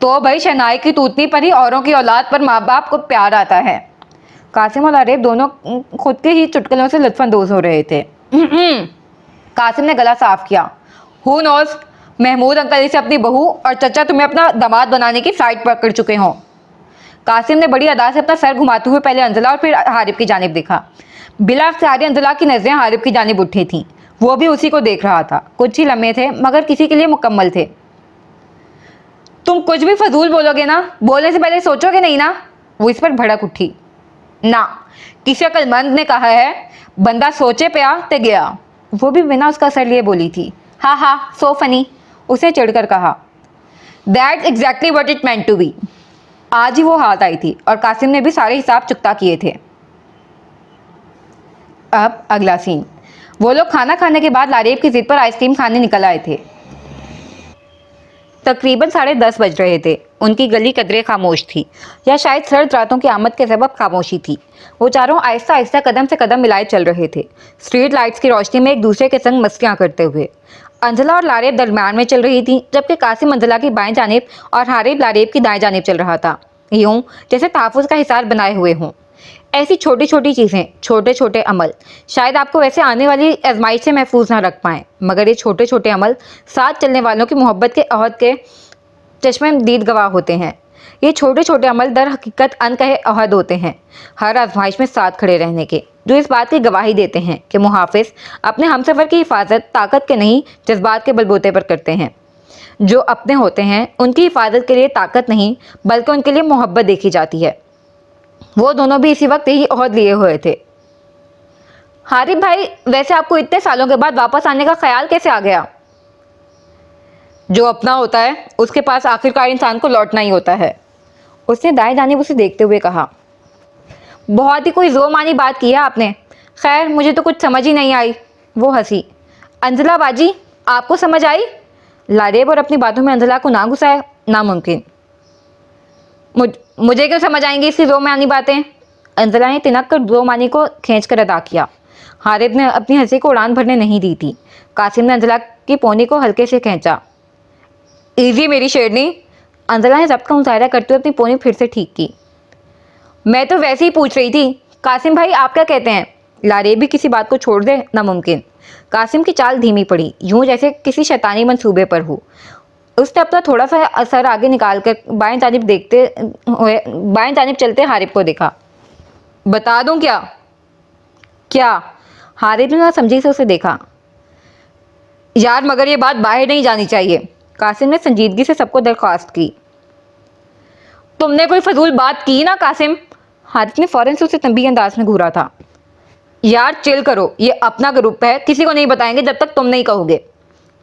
Speaker 1: तो भाई, शहनाई की तूतनी पर ही औरों की औलाद पर माँ बाप को प्यार आता है। कासिम और लारेब दोनों खुद के ही चुटकुलों से लुत्फ़अंदोज़ हो रहे थे। कासिम ने गला साफ किया। हु नोज़, महमूद अंकल इसे अपनी बहू और चचा तुम्हें अपना दामाद बनाने की फ्लाइट पकड़ चुके हों। कासिम ने बड़ी अदा से अपना सर घुमाते हुए पहले अंजला और फिर हारिब की जानिब देखा। बिला सारी अंजला की नजरें हारिब की जानिब उठी थीं। वो भी उसी को देख रहा था। कुछ ही लम्हे थे, मगर किसी के लिए मुकम्मल थे। तुम कुछ भी फजूल बोलोगे ना, बोलने से पहले सोचोगे नहीं ना? वो इस पर भड़क उठी। ना, किसी अक्लमंद ने कहा है, बंदा सोचे पे आ ते गया। वो भी बिना उसका असर लिए बोली थी। हाँ हाँ, सो फनी। उसे चिढ़कर कहा। That's exactly what it meant to be. आज ही वो हाथ आई थी और कासिम ने भी सारे हिसाब चुकता किए थे। अब अगला सीन। वो लोग खाना खाने के बाद लारेब की जिद पर आइसक्रीम खाने निकल आए थे। तकरीबन 10:30 बज रहे थे। उनकी गली कदरे खामोश थी, या शायद सर्द रातों की आमद के सबब खामोशी थी। वो चारों आहिस्ता आहिस्ता कदम से कदम मिलाए चल रहे थे, स्ट्रीट लाइट्स की रोशनी में एक दूसरे के संग मस्तियाँ करते हुए। अंजला और लारेब दरम्यान में चल रही थी, जबकि कासिम अंजला की बाएं जानिब और हारिब लारेब की दाएं जानिब चल रहा था, यूं जैसे तहफ़्फ़ुज़ का हिसार बनाए हुए हों। ऐसी छोटी छोटी चीज़ें, छोटे छोटे अमल शायद आपको वैसे आने वाली आजमाइश से महफूज ना रख पाएँ, मगर ये छोटे छोटे अमल साथ चलने वालों की मोहब्बत के अहद के चश्मे-दीद गवाह होते हैं। ये छोटे छोटे अमल दर हकीकत अनकहे अहद होते हैं, हर आजमाइश में साथ खड़े रहने के, जो इस बात की गवाही देते हैं कि मुहाफिज अपने हमसफ़र की हिफाजत ताकत के नहीं जज्बात के बलबूते पर करते हैं। जो अपने होते हैं उनकी हिफाजत के लिए ताकत नहीं बल्कि उनके लिए मोहब्बत देखी जाती है। वो दोनों भी इसी वक्त यही ओहद लिए हुए थे। हारिब भाई, वैसे आपको इतने सालों के बाद वापस आने का ख्याल कैसे आ गया? जो अपना होता है उसके पास आखिरकार इंसान को लौटना ही होता है, उसने दाएं जानिब उसे देखते हुए कहा। बहुत ही कोई ज़ो मानी बात की है आपने। खैर, मुझे तो कुछ समझ ही नहीं आई। वो हंसी। अंजला बाजी, आपको समझ आई? लारेब और अपनी बातों में अंजला को ना घुसाए, नामुमकिन। मुझे क्यों समझ आएंगी इसकी ज़ो मानी बातें? अंजला ने तिनक कर ज़ो मानी को खींच कर अदा किया। हारिब ने अपनी हंसी को उड़ान भरने नहीं दी थी। कासिम ने अंजला की पोनी को हल्के से खींचा। ईजी मेरी शेरनी। अंजला ने जब्त का मुजाहरा करते हुए अपनी पोनी फिर से ठीक की। मैं तो वैसे ही पूछ रही थी। कासिम भाई, आप क्या कहते हैं? लारेब भी किसी बात को छोड़ दे, नामुमकिन। कासिम की चाल धीमी पड़ी, यूं जैसे किसी शैतानी मंसूबे पर हो। उसने अपना थोड़ा सा असर आगे निकाल कर बाएं जानिब चलते हारिब को देखा। बता दूं क्या? क्या? हारिब ने ना समझी से उसे देखा। यार, मगर ये बात बाहर नहीं जानी चाहिए, कासिम ने संजीदगी से सबको दरख्वास्त की। तुमने कोई फजूल बात की ना कासिम? हारिब ने फौरन से उसे तंबीह अंदाज में घूरा था। यार चिल करो, ये अपना ग्रुप है, किसी को नहीं बताएंगे जब तक तुम नहीं कहोगे।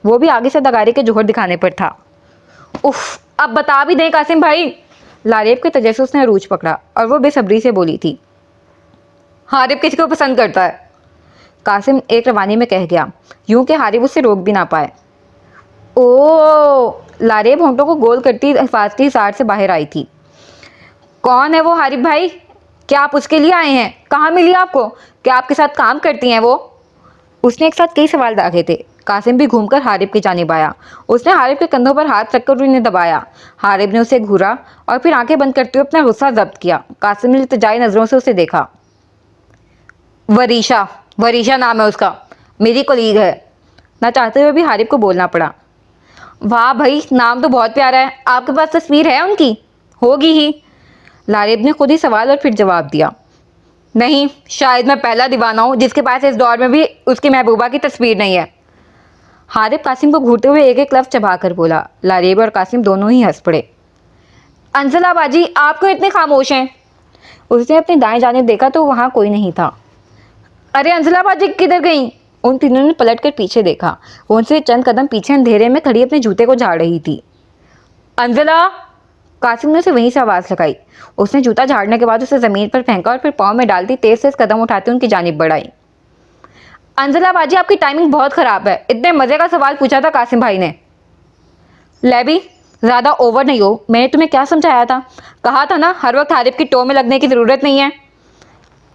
Speaker 1: वो भी आगे से दगारे के जोहर दिखाने पर था। उफ, अब बता भी दें कासिम भाई। लारेब के तजस्सुस ने अरूज पकड़ा और वो बेसब्री से बोली थी। हारिब किसी को पसंद करता है, कासिम एक रवानी में कह गया, यूं कि हारिब उससे रोक भी ना पाए। ओ, लारेब होंठों को गोल करती हिफाजती हिसार से बाहर आई थी। कौन है वो हारिब भाई? क्या आप उसके लिए आए हैं? कहाँ मिली आपको? क्या आपके साथ काम करती हैं वो? उसने एक साथ कई सवाल दागे थे। कासिम भी घूमकर हारिब की जानिब आया। उसने हारिब के कंधों पर हाथ रखकर उन्हें दबाया। हारिब ने उसे घूरा और फिर आंखें बंद करते हुए अपना गुस्सा जब्त किया। कासिम ने इल्तिजाई नजरों से उसे देखा। वरीशा, वरीशा नाम है उसका, मेरी कोलीग है। ना चाहते हुए भी हारिब को बोलना पड़ा। वाह भाई, नाम तो बहुत प्यारा है। आपके पास तस्वीर है उनकी? होगी ही। लारेब ने खुद ही सवाल और फिर जवाब दिया। नहीं, शायद मैं पहला दीवाना हूँ जिसके पास इस दौर में भी उसकी महबूबा की तस्वीर नहीं है। हारिब कासिम को घूरते हुए एक एक लफ्ज़ चबा कर बोला। लारेब और कासिम दोनों ही हंस पड़े। अंजला बाजी, आप क्यों इतने खामोश हैं? उसने अपनी दाएं जानिब देखा तो वहाँ कोई नहीं था। अरे अंजला बाजी किधर गई? उन तीनों ने पलट कर पीछे देखा। वो उनसे चंद कदम पीछे अंधेरे में खड़ी अपने जूते को झाड़ रही थी। अंजला! कासिम ने उसे वहीं से आवाज़ लगाई। उसने जूता झाड़ने के बाद उसे ज़मीन पर फेंका और फिर पाँव में डालती तेज से कदम उठाते उनकी जानिब बढ़ाई। अंजला बाजी, आपकी टाइमिंग बहुत ख़राब है। इतने मज़े का सवाल पूछा था कासिम भाई ने। लेबी, ज़्यादा ओवर नहीं हो। मैंने तुम्हें क्या समझाया था? कहा था ना हर वक्त हारिब की टो में लगने की ज़रूरत नहीं है।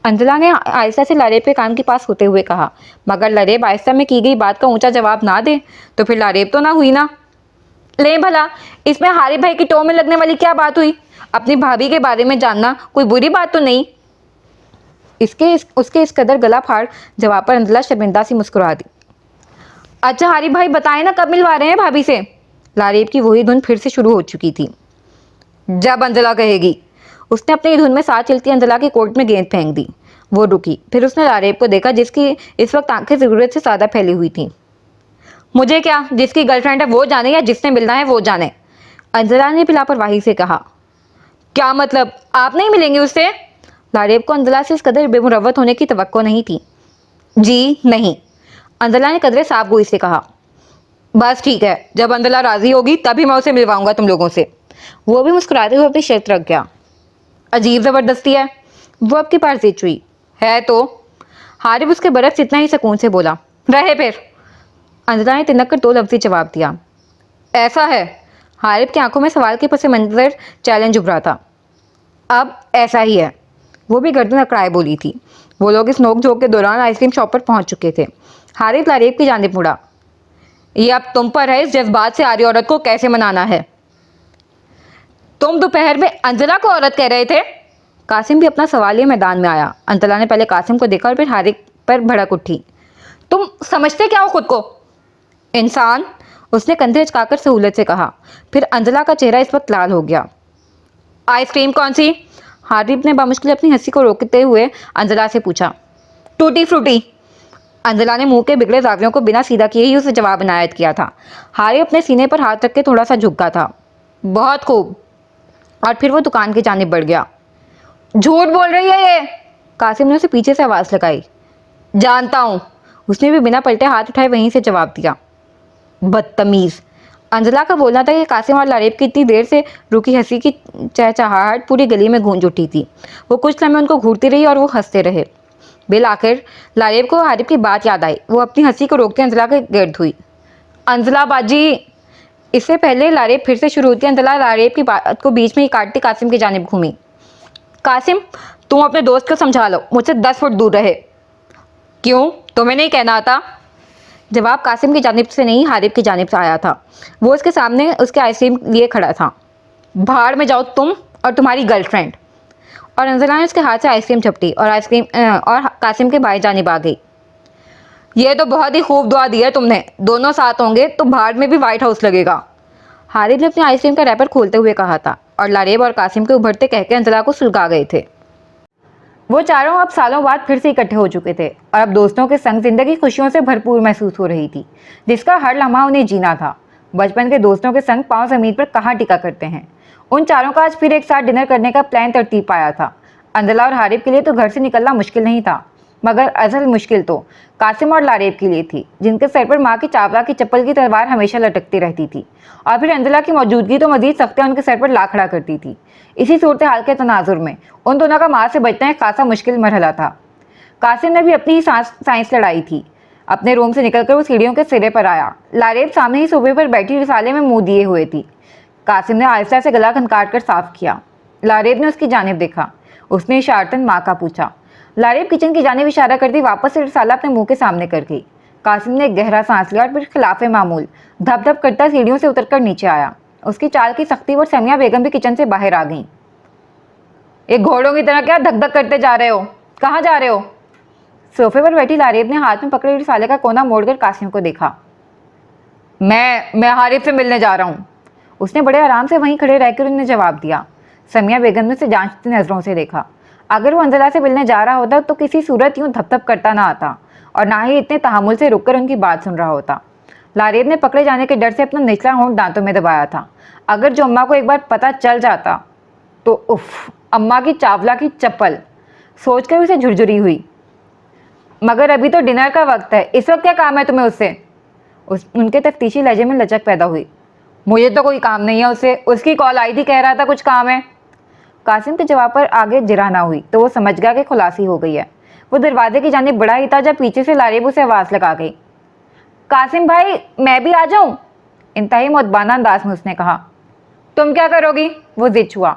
Speaker 1: अंजला ने आयशा से लारेब के कान के पास होते हुए कहा, मगर लारेब आयशा में की गई बात का ऊंचा जवाब ना दे तो फिर लारेब तो ना हुई ना। ले भला, इसमें हारिब भाई की टो में लगने वाली क्या बात हुई? अपनी भाभी के बारे में जानना कोई बुरी बात तो नहीं? उसके इस कदर गला फाड़ जवाब पर अंजला शर्मिंदा सी मुस्कुरा दी। अच्छा हारिब भाई, बताएं ना कब मिलवा रहे हैं भाभी से? लारेब की वही धुन फिर से शुरू हो चुकी थी। जब अंजला कहेगी। उसने अपनी धुन में साथ चलती अंजला के कोट में गेंद फेंक दी। वो रुकी, फिर उसने लारेब को देखा जिसकी इस वक्त आंखें ज़रूरत से ज़्यादा फैली हुई थी। मुझे क्या, जिसकी गर्लफ्रेंड है वो जाने या जिसने मिलना है वो जाने। अंजला ने भी लापरवाही से कहा। क्या मतलब, आप नहीं मिलेंगे उससे? लारेब को अंजला से इस कदर बेमुरवत होने की तवक्को नहीं थी। जी नहीं, अंजला ने कदरे साफ गोई से कहा। बस ठीक है, जब अंजला राजी होगी तभी मैं उसे मिलवाऊंगा तुम लोगों से। वो भी मुस्कुराते हुए अपनी शर्त रख गया। अजीब ज़बरदस्ती है। वो अब की बार जिद हुई है तो। हारिब उसके बरस इतना ही सुकून से बोला। रहे फिर। अंजना ने तिनक कर दो लफ्ज़ी जवाब दिया। ऐसा है। हारिब की आंखों में सवाल के पस मंजर चैलेंज उभरा था। अब ऐसा ही है, वो भी गर्दन अकड़ाए बोली थी। वो लोग इस नोक-झोंक के दौरान आइसक्रीम शॉप पर पहुंच चुके थे। हारिब लारेब की जानिब मुड़ा। ये अब तुम पर है इस जज्बात से आ रही औरत को कैसे मनाना है। तुम दोपहर में अंजला को औरत कह रहे थे? कासिम भी अपना सवालिया मैदान में आया। अंजला ने पहले कासिम को देखा और फिर हारिब पर भड़क उठी। तुम समझते क्या हो खुद को? इंसान, उसने कंधे अचकाकर सहूलत से कहा। फिर अंजला का चेहरा इस वक्त लाल हो गया। आइसक्रीम कौन सी? हारिब ने बामुश्किल अपनी हंसी को रोकते हुए अंजला से पूछा। Tutti frutti. अंजला ने मुंह के बिगड़े जावियों को बिना सीधा किए ही उसे जवाब इनायत किया था। हारिब अपने सीने पर हाथ रख के थोड़ा सा झुका था। बहुत खूब। और फिर वो दुकान की जानिब बढ़ गया। झूठ बोल रही है ये, कासिम ने उसे पीछे से आवाज़ लगाई। जानता हूँ, उसने भी बिना पलटे हाथ उठाए वहीं से जवाब दिया। बदतमीज़। अंजला का बोलना था कि कासिम और लारेब की इतनी देर से रुकी हंसी की चहचहाहट पूरी गली में गूंज उठी थी। वो कुछ लम्हे उनको घूरती रही और वो हंसते रहे। बिल आखिर लारेब को हारिब की बात याद आई। वो अपनी हंसी को रोकते अंजला के गिर्द हुई। अंजला बाजी। इससे पहले लारेब फिर से शुरू होती, अंजला लारेब की बात को बीच में ही काटती कासिम की जानिब घूमी। कासिम, तुम अपने दोस्त को समझा लो, मुझसे 10 फुट दूर रहे। क्यों, तुम्हें नहीं कहना आता? जवाब कासिम की जानिब से नहीं, हारिब की जानिब से आया था। वो उसके सामने उसके आइसक्रीम लिए खड़ा था। भाड़ में जाओ तुम और तुम्हारी गर्लफ्रेंड। और अंजला ने उसके हाथ से आइसक्रीम झपटी और कासिम के बाएं जानिब आ गई। ये तो बहुत ही खूब दुआ दी है तुमने, दोनों साथ होंगे तो भाड़ में भी व्हाइट हाउस लगेगा। हारिब ने अपनी आइसक्रीम का रैपर खोलते हुए कहा था और लारेब और कासिम के उभरते कहके अंजला को सुलगा गए थे। वो चारों अब सालों बाद फिर से इकट्ठे हो चुके थे और अब दोस्तों के संग जिंदगी खुशियों से भरपूर महसूस हो रही थी, जिसका हर लम्हा उन्हें जीना था। बचपन के दोस्तों के संग पांव जमीन पर कहाँ टिका करते हैं। उन चारों का आज फिर एक साथ डिनर करने का प्लान तरतीब पाया था। अंजला और हारिब के लिए तो घर से निकलना मुश्किल नहीं था, मगर असल मुश्किल तो कासिम और लारेब के लिए थी, जिनके सर पर माँ की चावला की चप्पल की तलवार हमेशा लटकती रहती थी। और फिर अंजला की मौजूदगी तो मजीद सख्तियाँ उनके सर पर ला खड़ा करती थी। इसी सूरत हाल के तनाजुर में उन दोनों का माँ से बचना एक खासा मुश्किल मरहला था। कासिम ने भी अपनी ही साइंस लड़ाई थी। अपने रूम से निकलकर वो सीढ़ियों के सिरे पर आया। लारेब सामने ही सोफे पर बैठी रिसाले में मुंह दिए हुए थी। कासिम ने आहिस्ता से गला खनकाट कर साफ किया। लारेब ने उसकी जानिब देखा। उसने इशारतन माँ का पूछा। लारेब किचन की जानिब इशारा करती वापस से रिसाला अपने मुंह के सामने कर गई। कासिम ने एक गहरा सांस लिया और फिर खिलाफे मामूल धप धप करता सीढ़ियों से उतरकर नीचे आया। उसकी चाल की सख्ती और समिया बेगम भी किचन से बाहर आ गईं। एक घोड़ों की तरह क्या धक धक करते जा रहे हो? कहाँ जा रहे हो? सोफे पर बैठी लारेब ने हाथ में पकड़े रिसाले का कोना मोड़कर कासिम को देखा। मैं हारिब से मिलने जा रहा हूँ। उसने बड़े आराम से वहीं खड़े रहकर उन्हें जवाब दिया। समिया बेगम ने उसे जांचती नज़रों से देखा। अगर वो अंजला से मिलने जा रहा होता तो किसी सूरत यूँ धप-धप करता ना आता और ना ही इतने तहमुल से रुककर उनकी बात सुन रहा होता। लारेब ने पकड़े जाने के डर से अपना निचला होंठ दांतों में दबाया था। अगर जो अम्मा को एक बार पता चल जाता तो उफ, अम्मा की चावला की चप्पल सोचकर उसे झुरझुरी हुई। मगर अभी तो डिनर का वक्त है, इस वक्त क्या काम है तुम्हें उससे? उनके तफ्तीशी लहजे में लचक पैदा हुई। मुझे तो कोई काम नहीं है उससे, उसकी कॉल आई थी, कह रहा था कुछ काम है। कासिम के जवाब पर आगे जिरा ना हुई तो वो समझ गया कि खुलासी हो गई है। वो दरवाजे की जानिब बढ़ा ही था जब पीछे से लारेब उसे आवाज़ लगा गई। कासिम भाई, मैं भी आ जाऊं? इंतहाई मुअद्दबाना अंदाज में उसने कहा। तुम क्या करोगी? वो जिद छुआ।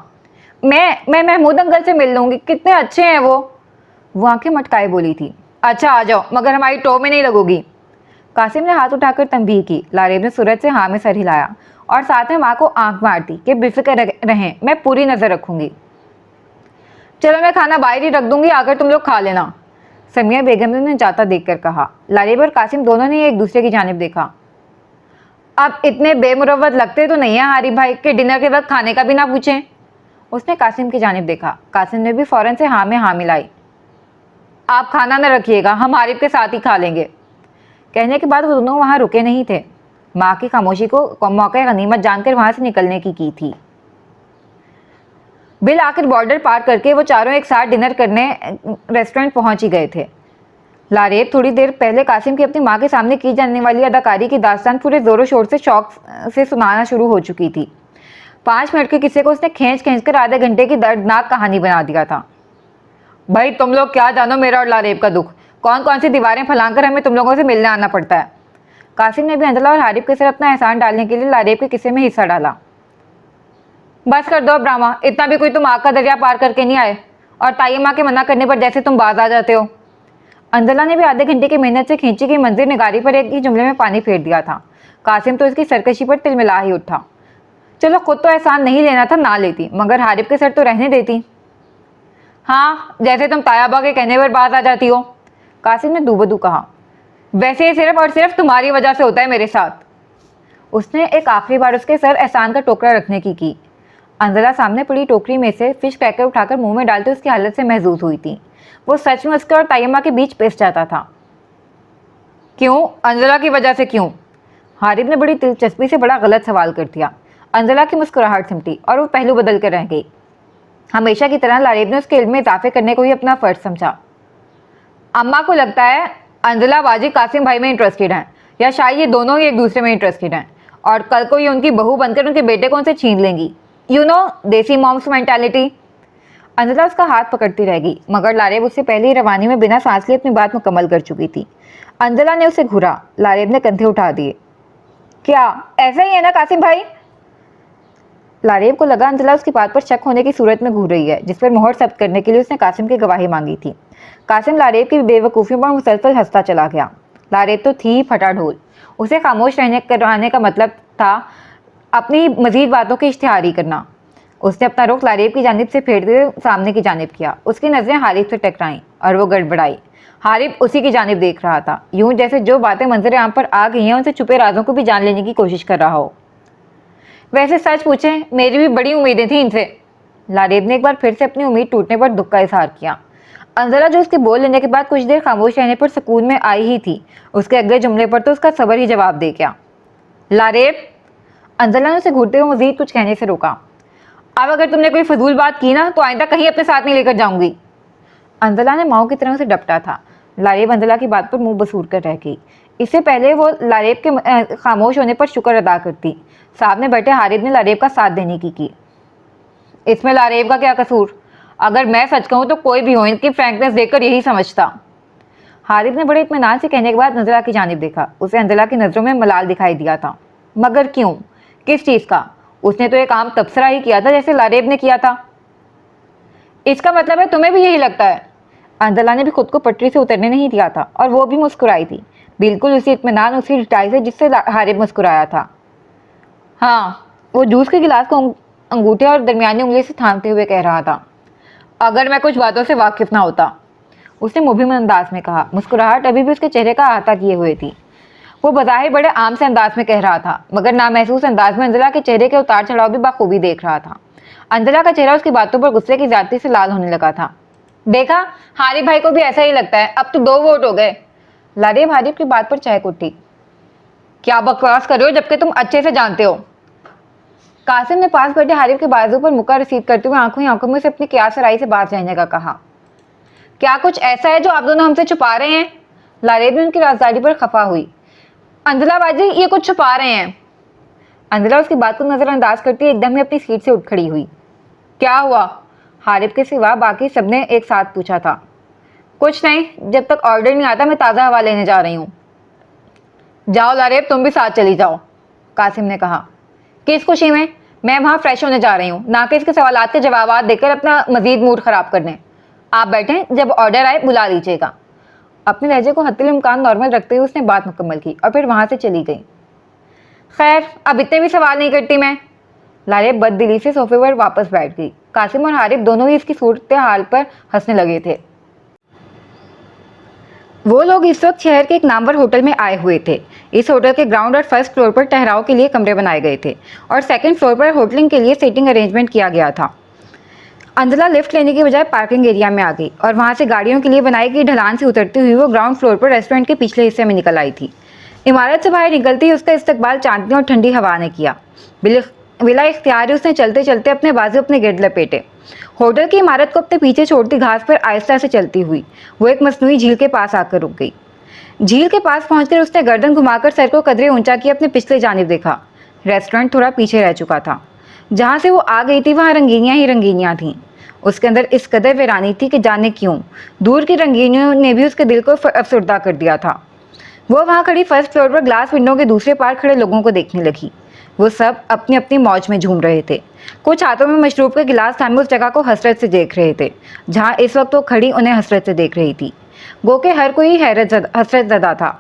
Speaker 1: मैं महमूद अंकल से मिल लूंगी, कितने अच्छे हैं वो आंखें मटकाए बोली थी। अच्छा आ जाओ, मगर हमारी टो में नहीं लगोगी। कासिम ने हाथ उठाकर तंबीह की। लारेब ने सूरज से हाँ में सर हिलाया और साथ में माँ को आंख मारती कि बेफिक्र रहें, मैं पूरी नज़र रखूंगी। चलो मैं खाना बाहर ही रख दूंगी, आकर तुम लोग खा लेना, समिया बेगम ने जाता देखकर कहा। लारेब और कासिम दोनों ने एक दूसरे की जानिब देखा। अब इतने बेमुरव्वत लगते तो नहीं है हारिब भाई कि डिनर के वक्त खाने का भी ना पूछें। उसने कासिम की जानिब देखा। कासिम ने भी फौरन से हाँ में हाँ मिलाई। आप खाना न रखिएगा, हम हारिब के साथ ही खा लेंगे। कहने के बाद वो दोनों वहाँ रुके नहीं थे। माँ की खामोशी को मौके गनीमत जानकर वहाँ से निकलने की थी। बिल आखिर बॉर्डर पार करके वो चारों एक साथ डिनर करने रेस्टोरेंट पहुँच ही गए थे। लारेब थोड़ी देर पहले कासिम की अपनी माँ के सामने की जाने वाली अदाकारी की दास्तान पूरे ज़ोरों शोर से शौक से सुनाना शुरू हो चुकी थी। 5 मिनट के किस्से को उसने खींच कर आधे घंटे की दर्दनाक कहानी बना दिया था। भाई तुम लोग क्या जानो मेरा और लारेब का दुख, कौन कौन सी दीवारें फैलाकर हमें तुम लोगों से मिलने आना पड़ता है। कासिम ने भी अंजला और हारिब के सर अपना एहसान डालने के लिए लारेब के किस्से में हिस्सा डाला। बस कर दो अब ड्रामा, इतना भी कोई तुम आग का दरिया पार करके नहीं आए, और ताई माँ के मना करने पर जैसे तुम बाज आ जाते हो। अंजला ने भी आधे घंटे की मेहनत से खींची गई मंजिल निगारी पर एक ही जुमले में पानी फेर दिया था। कासिम तो इसकी सरकशी पर तिलमिला ही उठा। चलो खुद तो एहसान नहीं लेना था ना लेती, मगर हारिब के सर तो रहने देती। हाँ, जैसे तुम तायाबा के कहने पर बात आ जाती हो, कासिम ने दूबदू कहा। वैसे ये सिर्फ और सिर्फ तुम्हारी वजह से होता है मेरे साथ। उसने एक आखिरी बार उसके सर एहसान का टोकरा रखने की। अंजला सामने पड़ी टोकरी में से फिश क्रैकर उठाकर मुंह में डालते उसकी हालत से महजूज हुई थी। वो सच में उसके और तायम्मा के बीच पिस जाता था। क्यों? अंजला की वजह से क्यों? हारिब ने बड़ी दिलचस्पी से बड़ा गलत सवाल कर दिया। अंजला की मुस्कुराहट सिमटी और वो पहलू बदल कर रह गई। हमेशा की तरह लारेब ने उसके इल्म में इजाफे करने को ही अपना फर्ज समझा। अम्मा को लगता है अंजला बाजी कासिम भाई में इंटरेस्टेड हैं, या शायद ये दोनों ही एक दूसरे में इंटरेस्टेड हैं, और कल को ये उनकी बहू बनकर उनके बेटे को उनसे छीन लेंगी। यू नो, देसी मॉम्स मेंटालिटी। अंजला उसका हाथ पकड़ती रहेगी, मगर लारेब उससे पहले ही रवानी में बिना सांस लिए अपनी बात मुकम्मल कर चुकी थी। अंजला ने उसे घूरा। लारेब ने कंधे उठा दिए। क्या ऐसा ही है ना कासिम भाई? लारेब को लगा अंजला उसकी बात पर शक होने की सूरत में घूर रही है, जिस पर मोहर जब्त करने के लिए उसने कासिम की गवाही मांगी थी। कासिम लारेब की बेवकूफ़ियों पर मुसलसल हंसता चला गया। लारेब तो थी ही फटा ढोल। उसे खामोश रहने करवाने का मतलब था अपनी मजीद बातों की इश्तिहारी करना। उसने अपना रुख लारेब की जानिब से फेरते हुए सामने की जानिब किया। उसकी नज़रें हारिब से टकराईं और वो गड़बड़ाई। हारिब उसी की जानिब देख रहा था, यूं जैसे जो बातें मंजर आम पर आ गई हैं उनसे छुपे राजों को भी जान लेने की कोशिश कर रहा हो। वैसे सच पूछें, मेरी भी बड़ी उम्मीदें थी इनसे। लारेब ने एक बार फिर से अपनी उम्मीद टूटने पर दुख का इजहार किया। अंजला जो उसके बोल लेने के बाद कुछ देर खामोश रहने पर सुकून में आई ही थी, उसके अगले जुमले पर तो उसका सबर ही जवाब दे गया। लारेब, अंजला ने उसे घूरते हुए मजीद कुछ कहने से रोका। अब अगर तुमने कोई फजूल बात की ना तो आइंदा कहीं अपने साथ नहीं लेकर जाऊंगी। अंजला ने माओ की तरह उसे डपटा था। लारेब अंजला की बात पर मुंह बसूर कर रह गई। इससे पहले वो लारेब के खामोश होने पर शुक्र अदा करती। सामने बैठे हारिब ने लारेब का साथ देने की। इसमें लारेब का क्या कसूर? अगर मैं सच कहूँ तो कोई भी हो इनकी फ्रैंकनेस देखकर यही समझता। हारिब ने बड़े इत्मीनान से कहने के बाद अंजला की जानिब देखा। उसे अंजला की नज़रों में मलाल दिखाई दिया था। मगर क्यों? किस चीज़ का? उसने तो एक आम तबसरा ही किया था जैसे लारेब ने किया था। इसका मतलब है तुम्हें भी यही लगता है? अंजला ने भी खुद को पटरी से उतरने नहीं दिया था और वो भी मुस्कुराई थी, बिल्कुल उसी इत्मीनान उसी रिटाई से जिससे हारिब मुस्कुराया था। हाँ, वो जूस के गिलास को अंगूठे और दरमियानी उंगली से थामते हुए कह रहा था। अगर मैं कुछ बातों से वाकिफ ना होता, उसने मुबहिम अंदाज में कहा। मुस्कुराहट अभी भी उसके चेहरे का अहाता किए हुए थी। वो बज़ाहिर बड़े आम से अंदाज में कह रहा था, मगर नामहसूस अंदाज में अंजला के चेहरे के उतार चढ़ाव भी बाखूबी देख रहा था। अंजला का चेहरा उसकी बातों पर गुस्से की ज्यादती से लाल होने लगा था। देखा, हारिब भाई को भी ऐसा ही लगता है। अब तो 2 वोट हो गए। लारेब हारिब की बात पर चहक उठी। क्या बकवास कर रहे हो जबकि तुम अच्छे से जानते हो? कासिम ने पास बैठे हारिब के बाजू पर मुक्का रसीद करते हुए आंखों ही आंखों में उसे अपनी कियास राई से बात रहने का कहा। क्या कुछ ऐसा है जो आप दोनों हमसे छुपा रहे हैं? लारेब ने उनकी राजदारी पर खफा हुई। अंजला बाजी, ये कुछ छुपा रहे हैं। अंजला उसकी बात को नजरअंदाज करती एकदम ही अपनी सीट से उठ खड़ी हुई। क्या हुआ? हारिब के सिवा बाकी सबने एक साथ पूछा था। कुछ नहीं, जब तक ऑर्डर नहीं आता मैं ताज़ा हवा लेने जा रही हूँ। जाओ लारेब, तुम भी साथ चली जाओ, कासिम ने कहा। किस खुशी में? मैं वहाँ फ्रेश होने जा रही हूँ, ना कि इसके सवालात के जवाब देकर अपना मजीद मूड ख़राब करने। आप बैठें, जब ऑर्डर आए बुला लीजिएगा। अपने लहजे को हत्तुल इम्कान नॉर्मल रखते हुए उसने बात मुकम्मल की और फिर वहाँ से चली गई। खैर, अब इतने भी सवाल नहीं करती मैं। लारेब बददिली से सोफे पर वापस बैठ गई। कासिम और हारिब दोनों ही इसकी सूरत हाल पर हंसने लगे थे। वो लोग इस वक्त शहर के एक नामवर होटल में आए हुए थे। इस होटल के ग्राउंड और फर्स्ट फ्लोर पर ठहराव के लिए कमरे बनाए गए थे और सेकंड फ्लोर पर होटलिंग के लिए सीटिंग अरेंजमेंट किया गया था। अंजला लिफ्ट लेने की बजाय पार्किंग एरिया में आ गई और वहाँ से गाड़ियों के लिए बनाई गई ढलान से उतरती हुई वो ग्राउंड फ्लोर पर रेस्टोरेंट के पिछले हिस्से में निकल आई थी। इमारत से बाहर निकलते ही उसका इस्तकबाल चांदनी और ठंडी हवा ने किया। बिला इख्तियार उसने चलते चलते अपने बाजू अपने गिर्द लपेटे। होटल की इमारत को अपने पीछे छोड़ती घास पर आहिस्ता से चलती हुई वो एक मसनूई झील के पास आकर रुक गई। झील के पास पहुंचकर उसने गर्दन घुमाकर सर को कदरे ऊंचा किया अपने पिछले जानिब देखा। रेस्टोरेंट थोड़ा पीछे रह चुका था। जहाँ से वो आ गई थी वहाँ रंगीनियाँ ही रंगीनियाँ थीं। उसके अंदर इस कदर वीरानी थी कि जाने क्यों दूर की रंगीनियों ने भी उसके दिल को अफसरदा कर दिया था। वो वहाँ खड़ी फर्स्ट फ्लोर पर ग्लास विंडो के दूसरे पार खड़े लोगों को देखने लगी। वो सब अपनी अपनी मौज में झूम रहे थे। कुछ हाथों में मशरूब के गिलास थामे उस जगह को हसरत से देख रहे थे जहाँ इस वक्त वो खड़ी उन्हें हसरत से देख रही थी। गो के हर कोई हसरत ज़दा था।